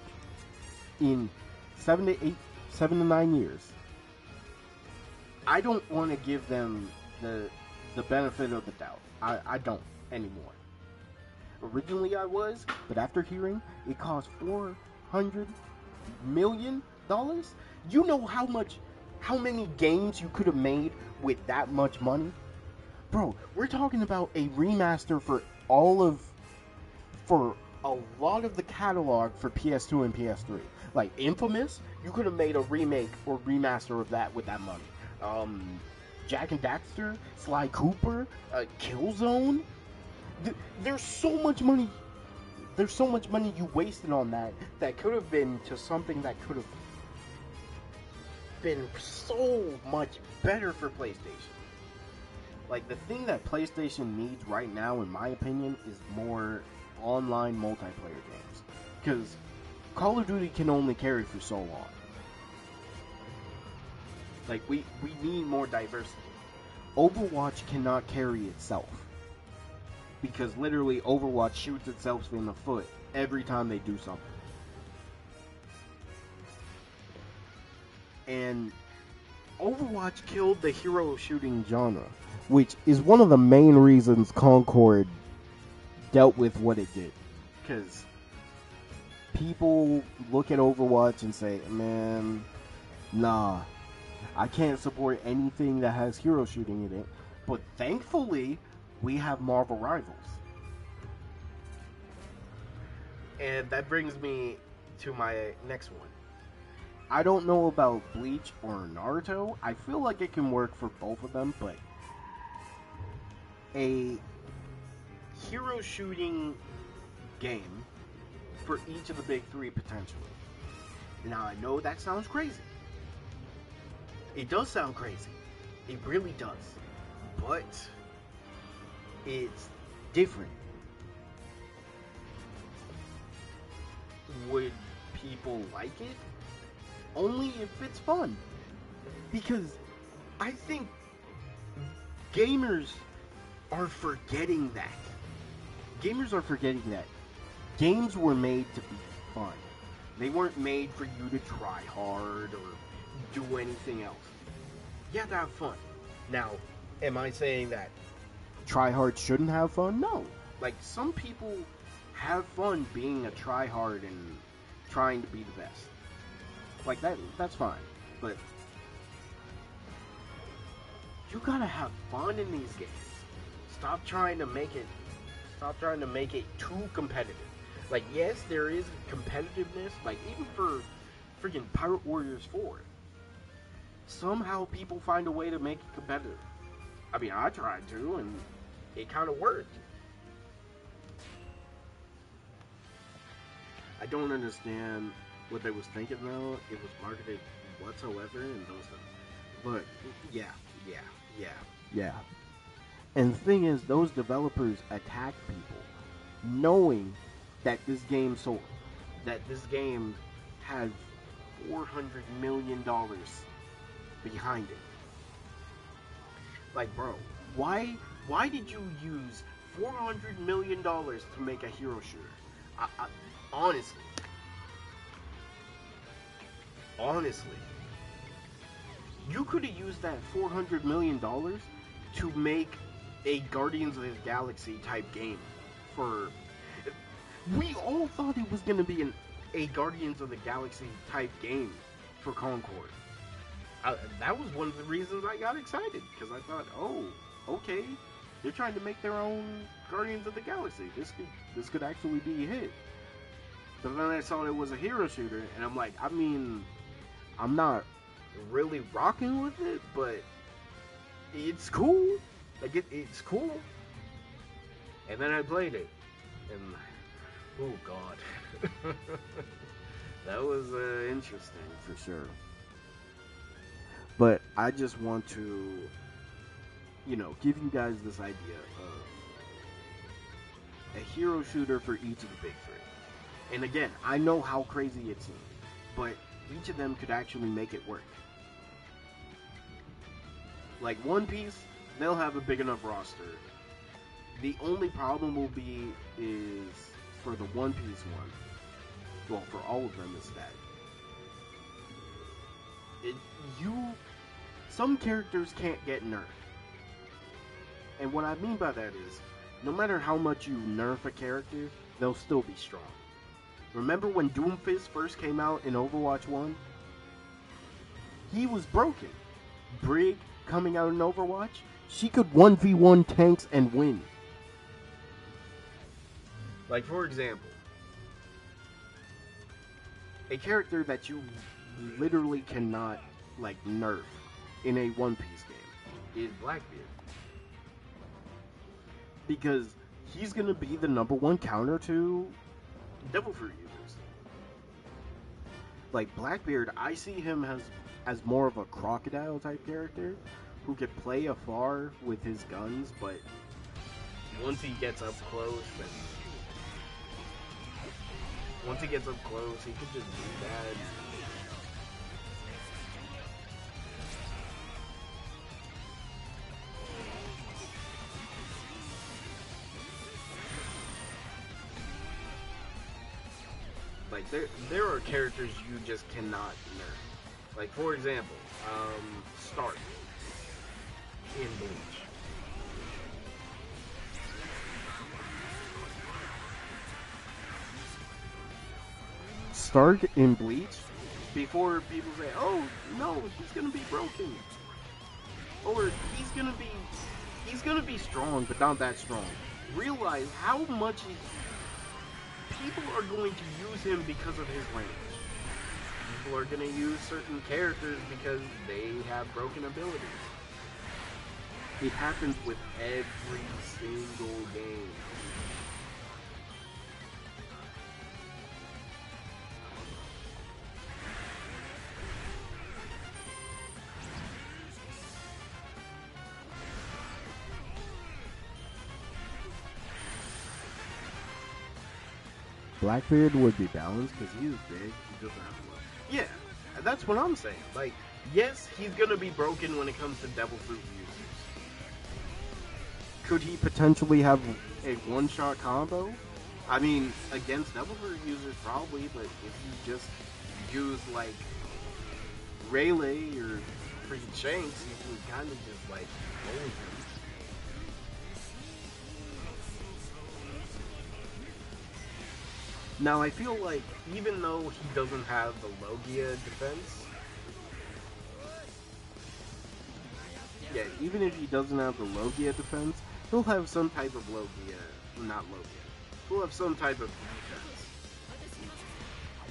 S1: in 7 to 9 years, I don't want to give them the benefit of the doubt. I don't anymore. Originally I was, but after hearing it cost $400 million, you know how many games you could have made with that much money? Bro, we're talking about a remaster for a lot of the catalog for PS2 and PS3. Like Infamous, you could have made a remake or remaster of that with that money. Jack and Daxter, Sly Cooper, Killzone. There's so much money. There's so much money you wasted on that could have been to something that could have been so much better for PlayStation. Like, the thing that PlayStation needs right now, in my opinion, is more online multiplayer games. Because Call of Duty can only carry for so long. Like, we need more diversity. Overwatch cannot carry itself. Because literally Overwatch shoots itself in the foot every time they do something. And Overwatch killed the hero shooting genre, which is one of the main reasons Concord dealt with what it did. Because people look at Overwatch and say, man, nah, I can't support anything that has hero shooting in it. But thankfully, we have Marvel Rivals. And that brings me to my next one. I don't know about Bleach or Naruto. I feel like it can work for both of them, but a hero shooting game for each of the big three potentially. Now, I know that sounds crazy. It does sound crazy. It really does. But it's different. Would people like it? Only if it's fun. Because I think gamers are forgetting that. Gamers are forgetting that games were made to be fun. They weren't made for you to try hard or do anything else. You have to have fun. Now, am I saying that try hard shouldn't have fun? No. Like, some people have fun being a try hard and trying to be the best. Like, that's fine. But you gotta have fun in these games. Stop trying to make it too competitive. Like, yes, there is competitiveness, like, even for freaking Pirate Warriors 4. Somehow people find a way to make it competitive. I mean, I tried to, and it kind of worked. I don't understand what they was thinking, though. It was marketed whatsoever, and those stuff. But, yeah. And the thing is, those developers attack people, knowing that this game has $400 million behind it. Like, bro, why did you use $400 million to make a hero shooter? Honestly, you could have used that $400 million to make a Guardians of the Galaxy type game. We all thought it was going to be a Guardians of the Galaxy type game for Concord. That was one of the reasons I got excited, because I thought, oh, okay, they're trying to make their own Guardians of the Galaxy. This could actually be a hit. But then I saw it was a hero shooter, and I'm like, I mean, I'm not really rocking with it, but it's cool. Like, it's cool. And then I played it, and oh god, that was interesting for sure. But I just want to, give you guys this idea of a hero shooter for each of the big three. And again, I know how crazy it seems, but each of them could actually make it work. Like One Piece, they'll have a big enough roster. The only problem will be is for the One Piece one. Well, for all of them, is that some characters can't get nerfed. And what I mean by that is, no matter how much you nerf a character, they'll still be strong. Remember when Doomfist first came out in Overwatch 1? He was broken. Brig, coming out in Overwatch, she could 1v1 tanks and win. Like, for example, a character that you literally cannot, nerf in a One Piece game is Blackbeard. Because he's going to be the #1 counter to Devil Fruit users. Like, Blackbeard, I see him as more of a crocodile type character who could play afar with his guns, but once he gets up close, he could just do that. Like, there are characters you just cannot nerf. Like, for example, Stark in Bleach. start in Bleach before people say, "Oh no, he's gonna be broken," or he's gonna be strong, but not that strong. Realize how much people are going to use him because of his range. People are going to use certain characters because they have broken abilities. It happens with every single game. Blackbeard would be balanced because he is big. He doesn't have to look. Yeah, that's what I'm saying. Like, yes, he's gonna be broken when it comes to Devil Fruit users. Could he potentially have a one-shot combo? I mean, against Devil Fruit users, probably. But if you just use like Rayleigh or freaking Shanks, you can kind of just like bully him. Now, I feel like even though he doesn't have the Logia defense, yeah, even if he doesn't have the Logia defense, he'll have some type of not Logia. He'll have some type of defense.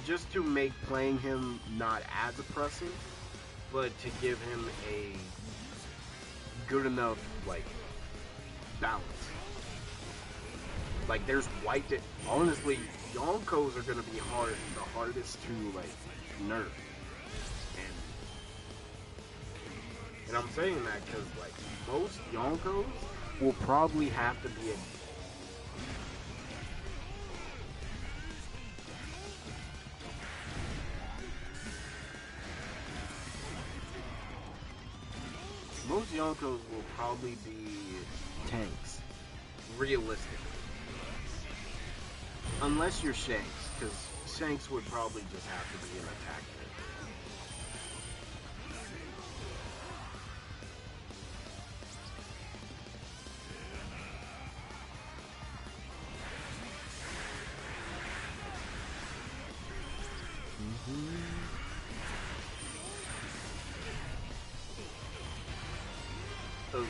S1: Just to make playing him not as oppressive, but to give him a good enough, like, balance. Like, there's white. Honestly, Yonkos are gonna be the hardest to like nerf, and I'm saying that because like most Yonkos will probably have to be most Yonkos will probably be tanks, realistically. Unless you're Shanks, because Shanks would probably just have to be an attack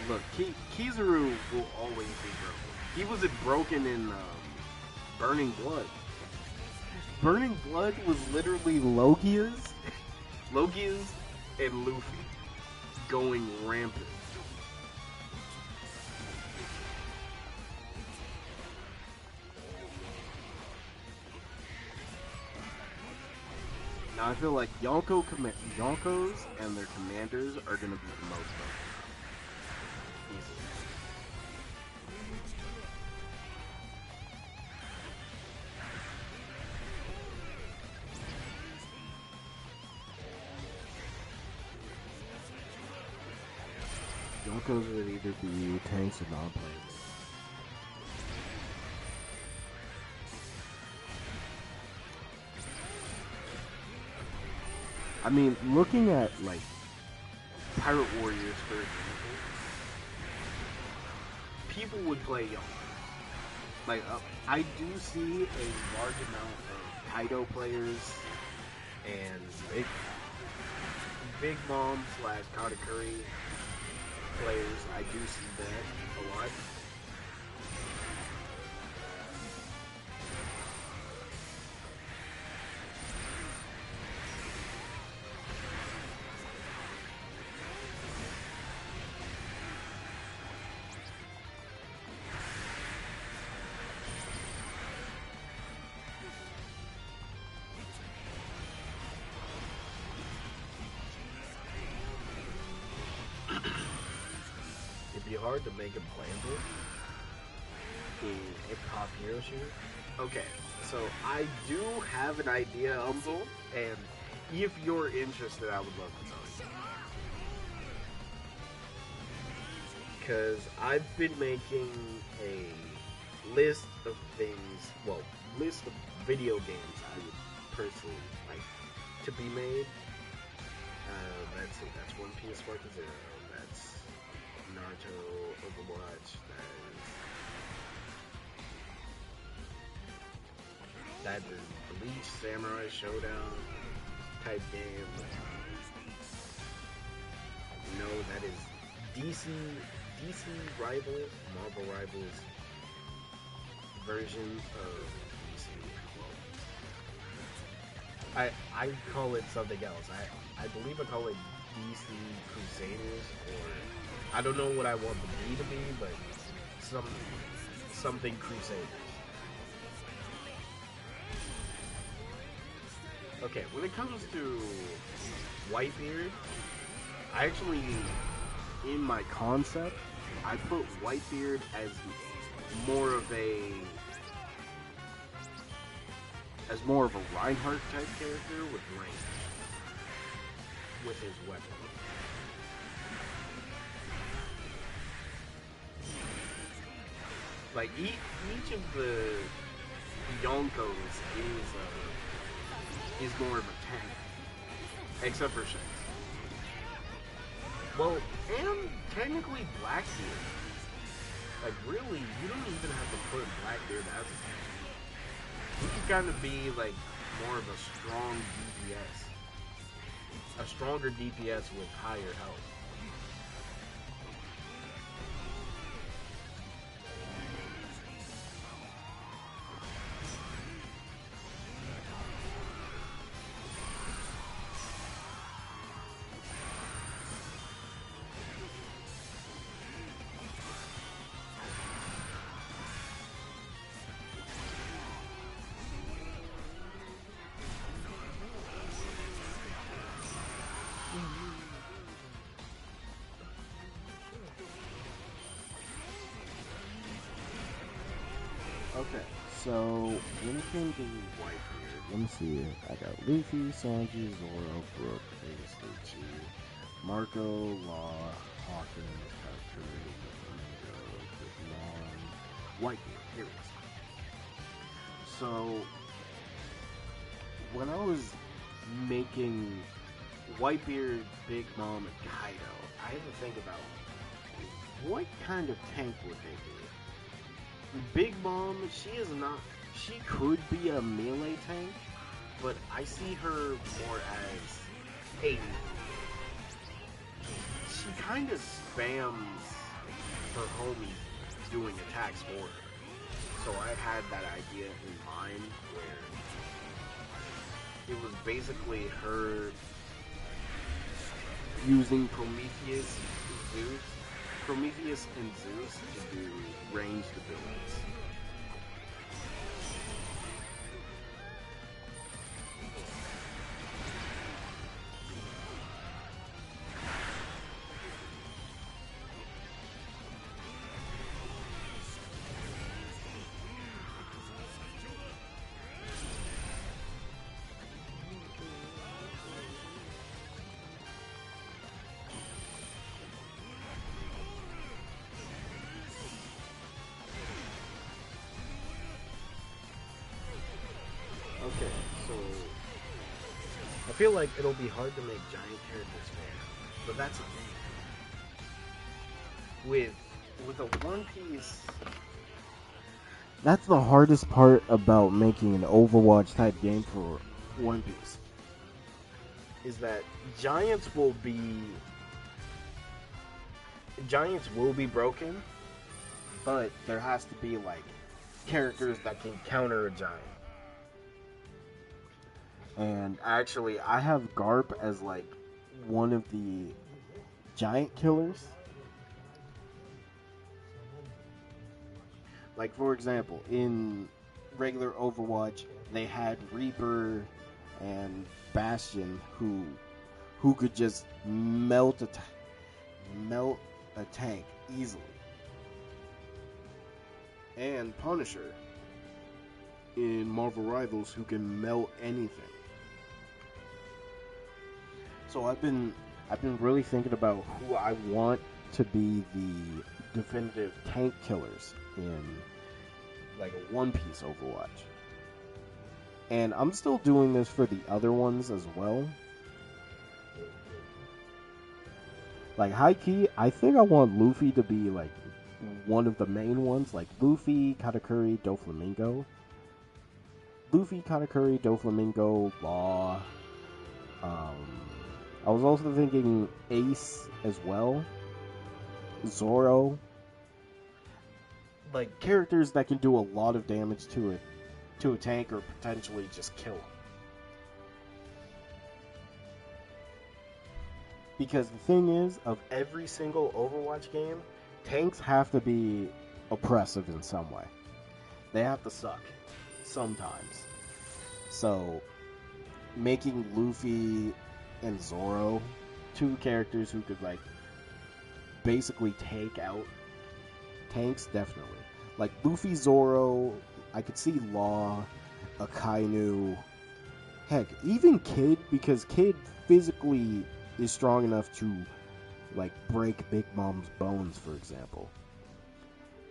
S1: Look, Kizaru will always be broken. He was broken in Burning Blood. Burning Blood was literally Logia's and Luffy going rampant. Now I feel like Yonkos and their commanders are going to be the most broken. Yonkos would either be tanks or non-players. I mean, looking at like Pirate Warriors, for example, people would play Yonkos. Like, I do see a large amount of Kaido players and Big Mom / Katakuri players. I do see that a lot. It'd be hard to make a banter in hip-hop hero shooter. Okay, so I do have an idea, Umzel, and if you're interested, I would love to tell you. Because I've been making a list of things, list of video games I would personally like to be made. Let's see, that's One Piece Spark Zero, that's Naruto, Overwatch,
S2: that the Bleach Samurai Showdown type game. No, that is DC Rivals, Marvel Rivals version of DC. I call it something else. I believe I call it DC Crusaders, or I don't know what I want the B to be, but something Crusaders. Okay, when it comes to Whitebeard, I actually, in my concept, I put Whitebeard as more of a Reinhardt type character with range with his weapon. Like each of the Yonkos is more of a tank, except for Shanks. Well, and technically Blackbeard. Like really, you don't even have to put Blackbeard as a tank. You can kind of be like more of a strong DPS. A stronger DPS with higher health.
S1: Okay, so when it came to Whitebeard, let me see. I got Luffy, Sanji, Zoro, Brook, Ace, Lucci, Marco, Law, Hawkins, Valkyrie, Flamingo, Digimon, Whitebeard. Here it is. So when I was making Whitebeard, Big Mom, and Kaido, I had to think about what kind of tank would they be. Big Mom, she could be a melee tank, but I see her more as a, she kind of spams her homies doing attacks for her. So I had that idea in mind where it was basically her using Prometheus and Zeus to do ranged abilities. Okay, so I feel like it'll be hard to make giant characters fair, but that's the thing. With a One Piece, that's the hardest part about making an Overwatch type game for One Piece. Is that giants will be broken, but there has to be like characters that can counter a giant. And actually, I have Garp as like one of the giant killers. Like for example, in regular Overwatch, they had Reaper and Bastion who could just melt a tank easily. And Punisher in Marvel Rivals who can melt anything. So I've been really thinking about who I want to be the definitive tank killers in like a One Piece Overwatch. And I'm still doing this for the other ones as well. Like high key, I think I want Luffy to be like one of the main ones, like Luffy, Katakuri, Doflamingo. Luffy, Katakuri, Doflamingo, Law. I was also thinking Ace as well. Zoro. Like characters that can do a lot of damage to a tank or potentially just kill him. Because the thing is, of every single Overwatch game, tanks have to be oppressive in some way. They have to suck sometimes. So, making Luffy and Zoro two characters who could, like, basically take out tanks, definitely. Like, Luffy, Zoro, I could see Law, Akainu, heck, even Kid, because Kid physically is strong enough to, like, break Big Mom's bones, for example.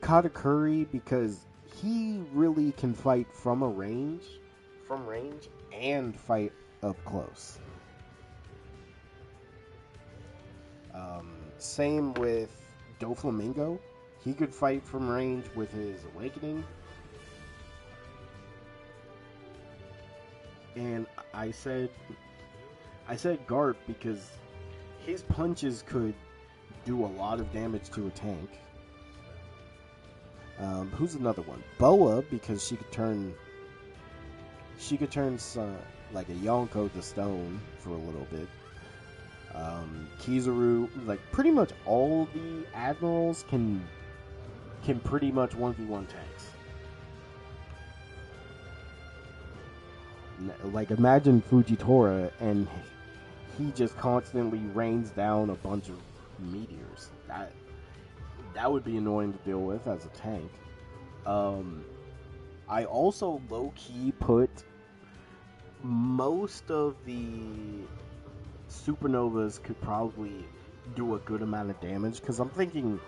S1: Katakuri, because he really can fight from range, and fight up close. Same with Doflamingo. He could fight from range with his awakening. And I said Garp because his punches could do a lot of damage to a tank. Who's another one? Boa, because she could turn like a Yonko to stone for a little bit. Kizaru, like pretty much all the admirals can pretty much 1v1 tanks. Like imagine Fujitora and he just constantly rains down a bunch of meteors. That would be annoying to deal with as a tank. I also low-key put most of the supernovas could probably do a good amount of damage, because I'm thinking,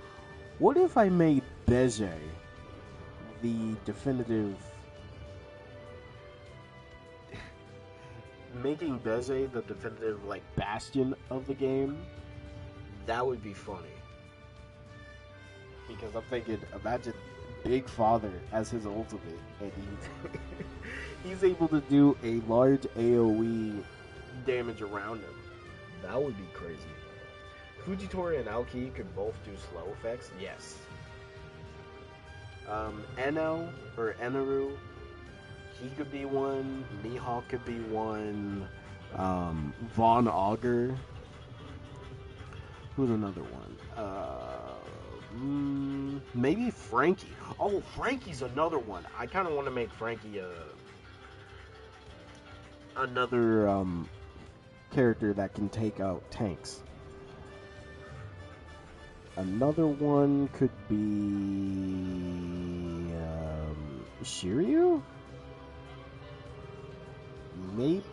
S1: what if I made Beje the definitive... Making Beje the definitive, like, bastion of the game? That would be funny. Because I'm thinking, imagine Big Father as his ultimate, and he's able to do a large AoE damage around him. That would be crazy. Fujitora and Aoki could both do slow effects, yes. Eno, or Enaru, he could be one. Mihawk could be one. Von Augur. Who's another one? Maybe Frankie. Oh, Frankie's another one. I kind of want to make Frankie another character that can take out tanks. Another one could be Shiryu? Maybe.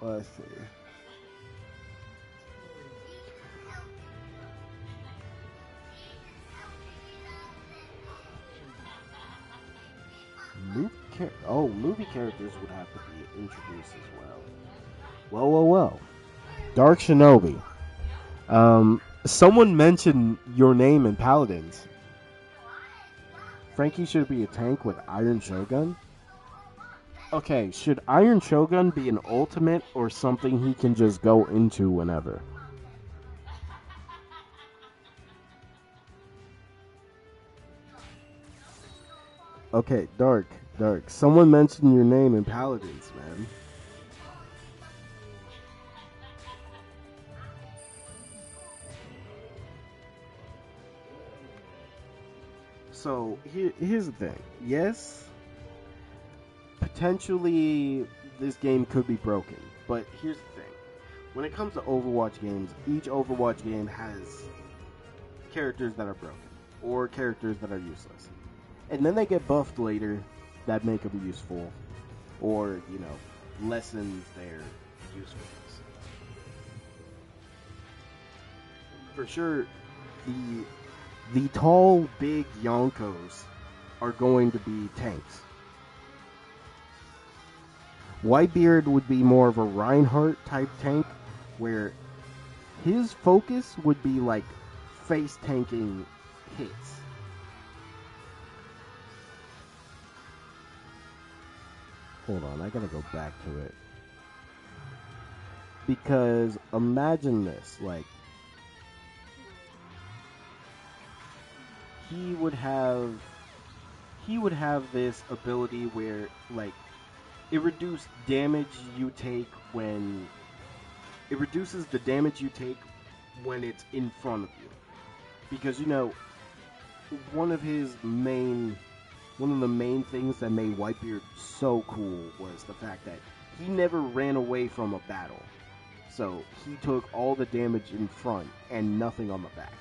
S1: Let's see. Movie characters would have to be introduced as well. Well. Dark Shinobi. Someone mentioned your name in Paladins. Frankie should be a tank with Iron Shogun. Okay, should Iron Shogun be an ultimate or something he can just go into whenever? Okay, Dark. Someone mentioned your name in Paladins, man. So, here's the thing. Yes, potentially this game could be broken, but here's the thing. When it comes to Overwatch games, each Overwatch game has characters that are broken, or characters that are useless. And then they get buffed later that make them useful, or, lessens their usefulness. For sure, the tall, big Yonkos are going to be tanks. Whitebeard would be more of a Reinhardt type tank, where his focus would be like face tanking hits. hold on, I gotta go back to it. Because imagine this, like, he would have this ability where, like, it reduces the damage you take when it's in front of you. Because, you know, one of the main things that made Whitebeard so cool was the fact that he never ran away from a battle. So he took all the damage in front and nothing on the back.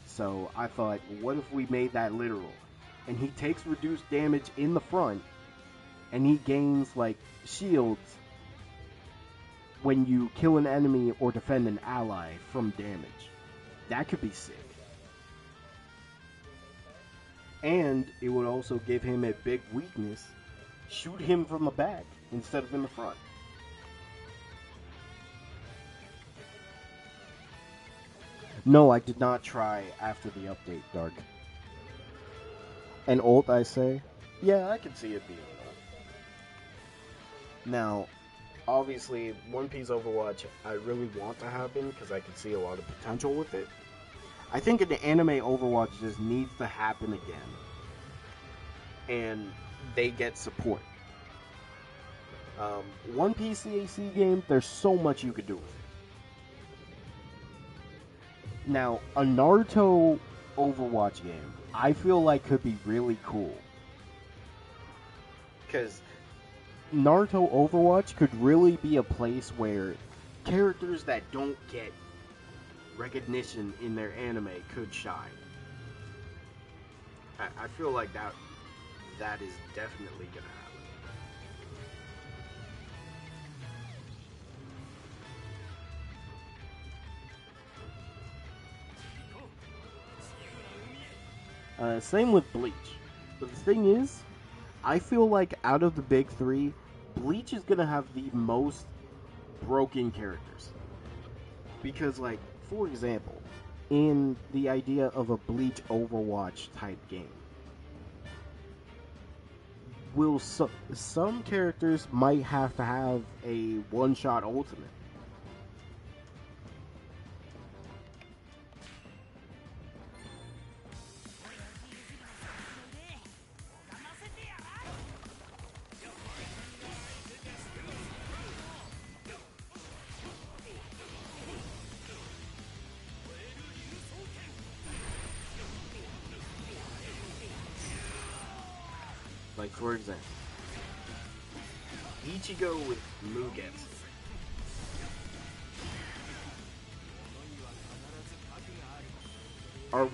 S1: So I thought, what if we made that literal? And he takes reduced damage in the front, and he gains, like, shields when you kill an enemy or defend an ally from damage. That could be sick. And it would also give him a big weakness. Shoot him from the back instead of in the front. No, I did not try after the update, Dark. An ult, I say? Yeah, I can see it being that. Now, obviously, One Piece Overwatch, I really want to happen because I can see a lot of potential with it. I think an anime Overwatch just needs to happen again. And they get support. One Piece CAC game, there's so much you could do with it. Now, a Naruto Overwatch game, I feel like could be really cool. Because Naruto Overwatch could really be a place where characters that don't get recognition in their anime could shine. I feel like that is definitely gonna happen. Same with Bleach. But the thing is, I feel like out of the big three, Bleach is gonna have the most broken characters. Because, like, for example, in the idea of a Bleach Overwatch type game, some characters might have to have a one-shot ultimate. Like, for example, Ichigo with Mugetsu. Do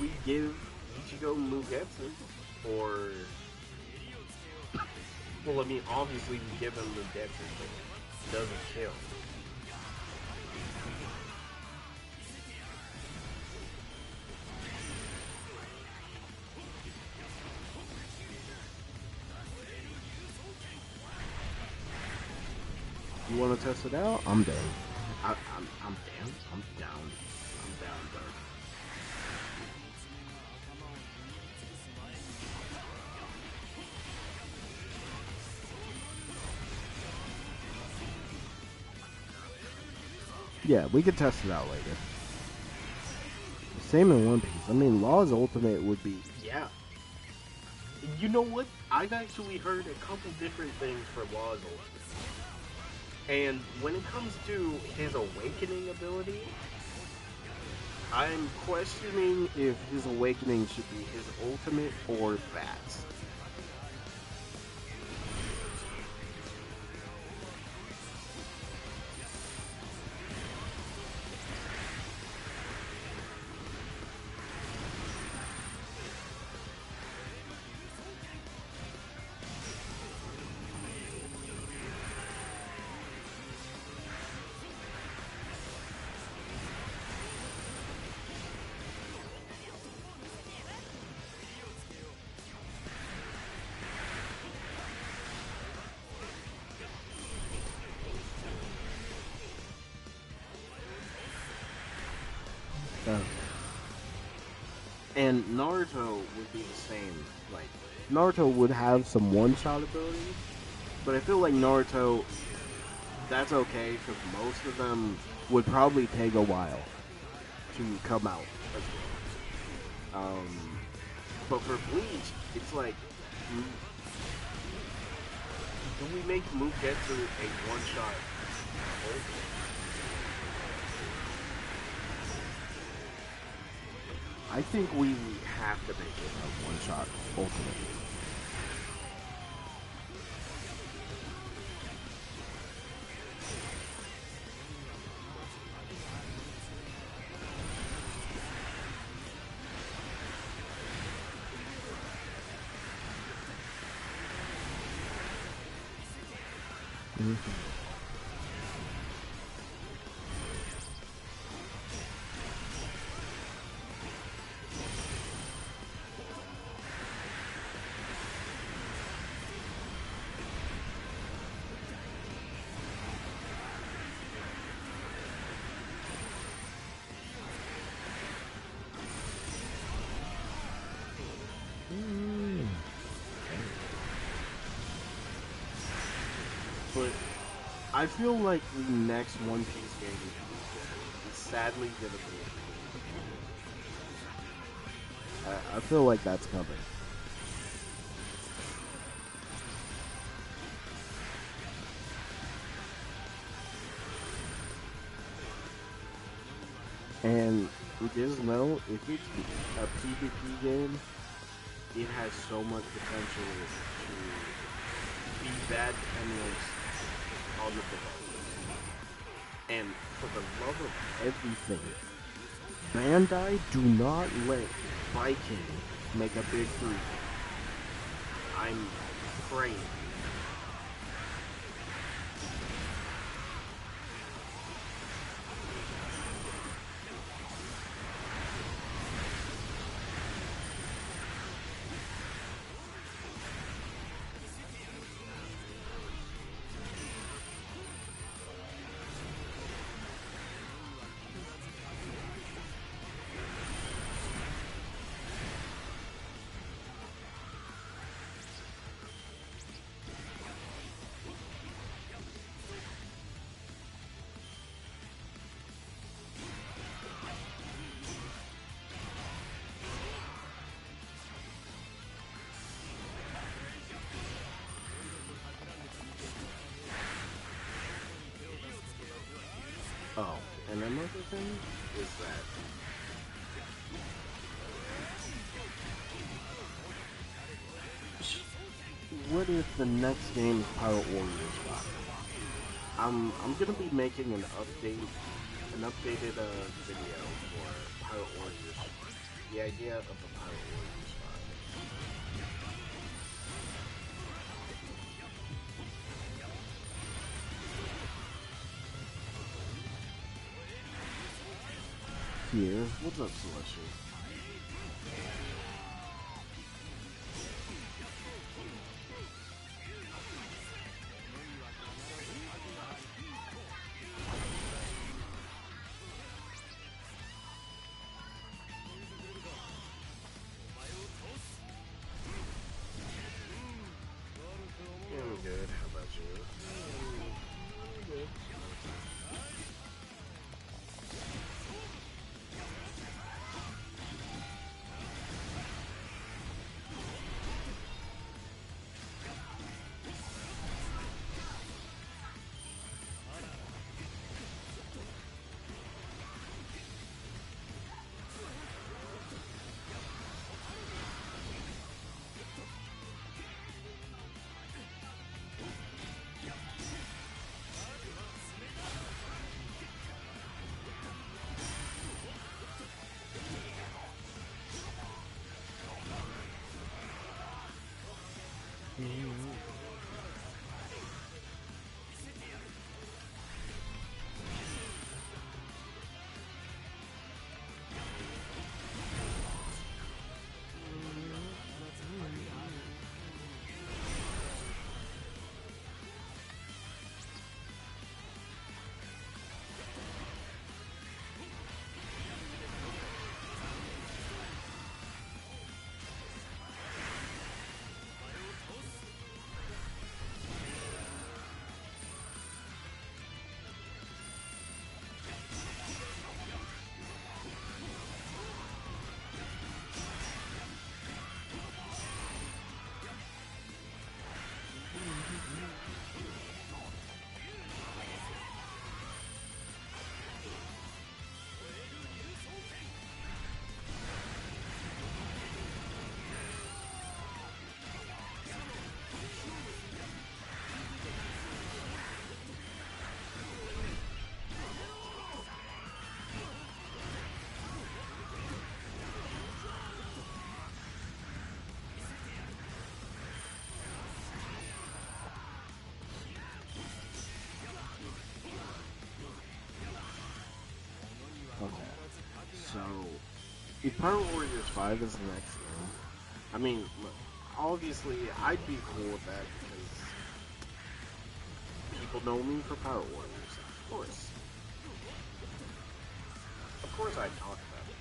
S1: we give Ichigo Mugetsu? Or, well, I mean, obviously we give him Mugetsu, but it doesn't kill. You want to test it out? I'm down. I'm down. I'm down. I'm down, bro. Yeah, we could test it out later. Same in One Piece. I mean, Law's ultimate would be... Yeah. You know what? I've actually heard a couple different things for Law's ultimate. And when it comes to his awakening ability, I'm questioning if his awakening should be his ultimate or that. And Naruto would be the same. Like, Naruto would have some one-shot abilities, But I feel like Naruto, that's okay because most of them would probably take a while to come out as well. But for Bleach, it's like, do we make Mugetsu a one-shot? I think we have to make it a one-shot ultimately. But I feel like the next One Piece game is sadly gonna be. I feel like that's coming. And just know, if it's a PvP game, it has so much potential to be bad depending on the development. And for the love of everything, Bandai, do not let Viking make a big three. I'm praying. Oh, and another thing is that what if the next game is Pirate Warriors 5? I'm gonna be making an updated video for Pirate Warriors. The idea of the Pirate Warriors 5. Here, what's up, Celestial? I'm good. How about you? Good. Okay. So, if Pirate Warriors 5 is the next game, I mean, look, obviously, I'd be cool with that because people know me for Pirate Warriors. Of course. Of course I'd talk about it.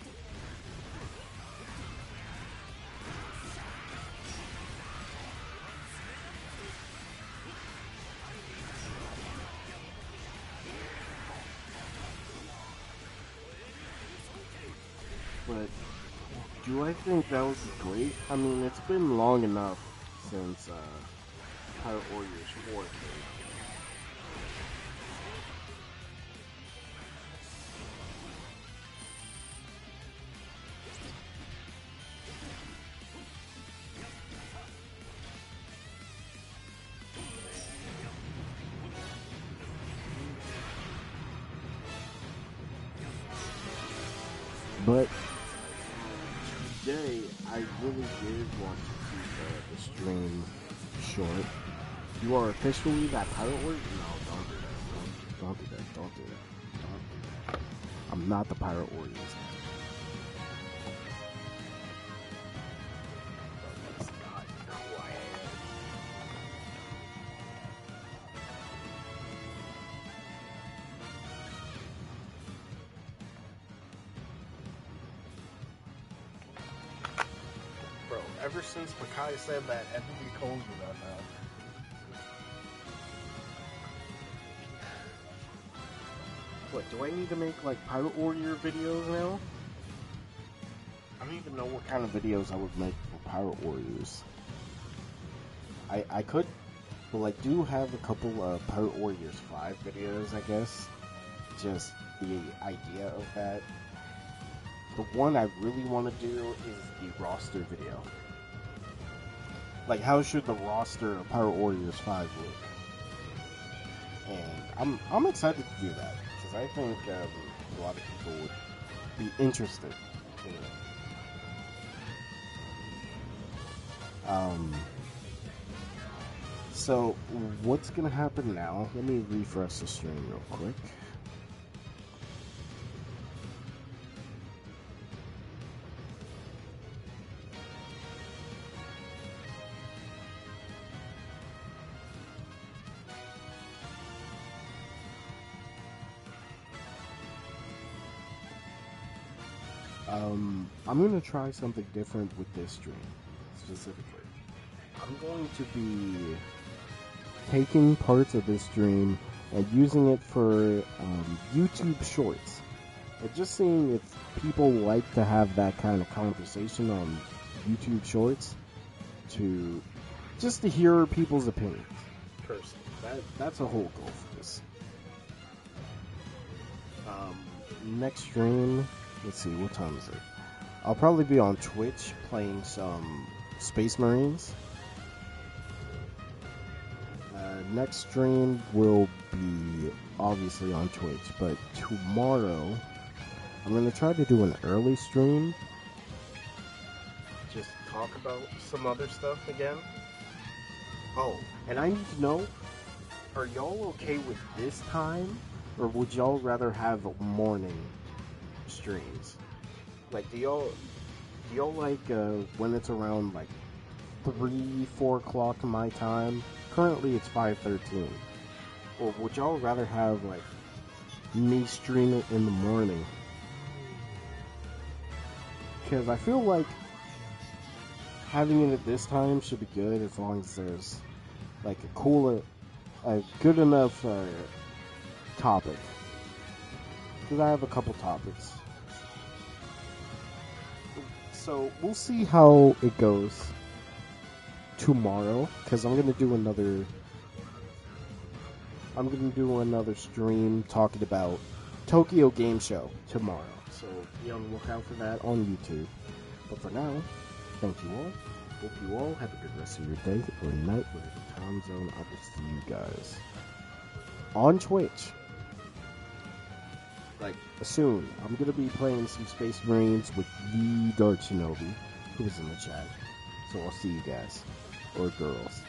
S1: But do I think that would be great? I mean, it's been long enough since Pirate Warriors 4 came. But today, I really did want to keep the stream short. You are officially that Pirate Warrior? No, don't do that. Don't do that. Don't do that. Don't do that. I'm not the Pirate Warriors. That's not who I am. Bro, ever since Makai said that, everybody calls me that now. What, do I need to make, like, Pirate Warrior videos now? I don't even know what kind of videos I would make for Pirate Warriors. I could, well, I do have a couple of Pirate Warriors 5 videos, I guess. Just the idea of that. The one I really want to do is the roster video. Like, how should the roster of Pirate Warriors 5 look? And I'm excited to do that, because I think a lot of people would be interested in it. So, what's gonna happen now? Let me refresh the stream real quick. I'm gonna try something different with this stream, specifically. I'm going to be taking parts of this stream and using it for YouTube Shorts. And just seeing if people like to have that kind of conversation on YouTube Shorts, just to hear people's opinions. Personally, that's a whole goal for this. Next stream, let's see, what time is it? I'll probably be on Twitch playing some Space Marines. Next stream will be obviously on Twitch, but tomorrow I'm going to try to do an early stream. Just talk about some other stuff again. Oh, and I need to know, are y'all okay with this time? Or would y'all rather have morning streams? Like, do y'all like when it's around like 3-4 o'clock my time? Currently it's 5:13. Or would y'all rather have like me stream it in the morning? Because I feel like having it at this time should be good as long as there's like a good enough topic. Because I have a couple topics. So we'll see how it goes tomorrow, because I'm gonna do another stream talking about Tokyo Game Show tomorrow. So be on the lookout for that on YouTube. But for now, thank you all. Hope you all have a good rest of your day or night, whatever time zone. I will see you guys on Twitch. Like, soon. I'm gonna be playing some Space Marines with the Dark Shinobi, who's in the chat. So I'll see you guys. Or girls.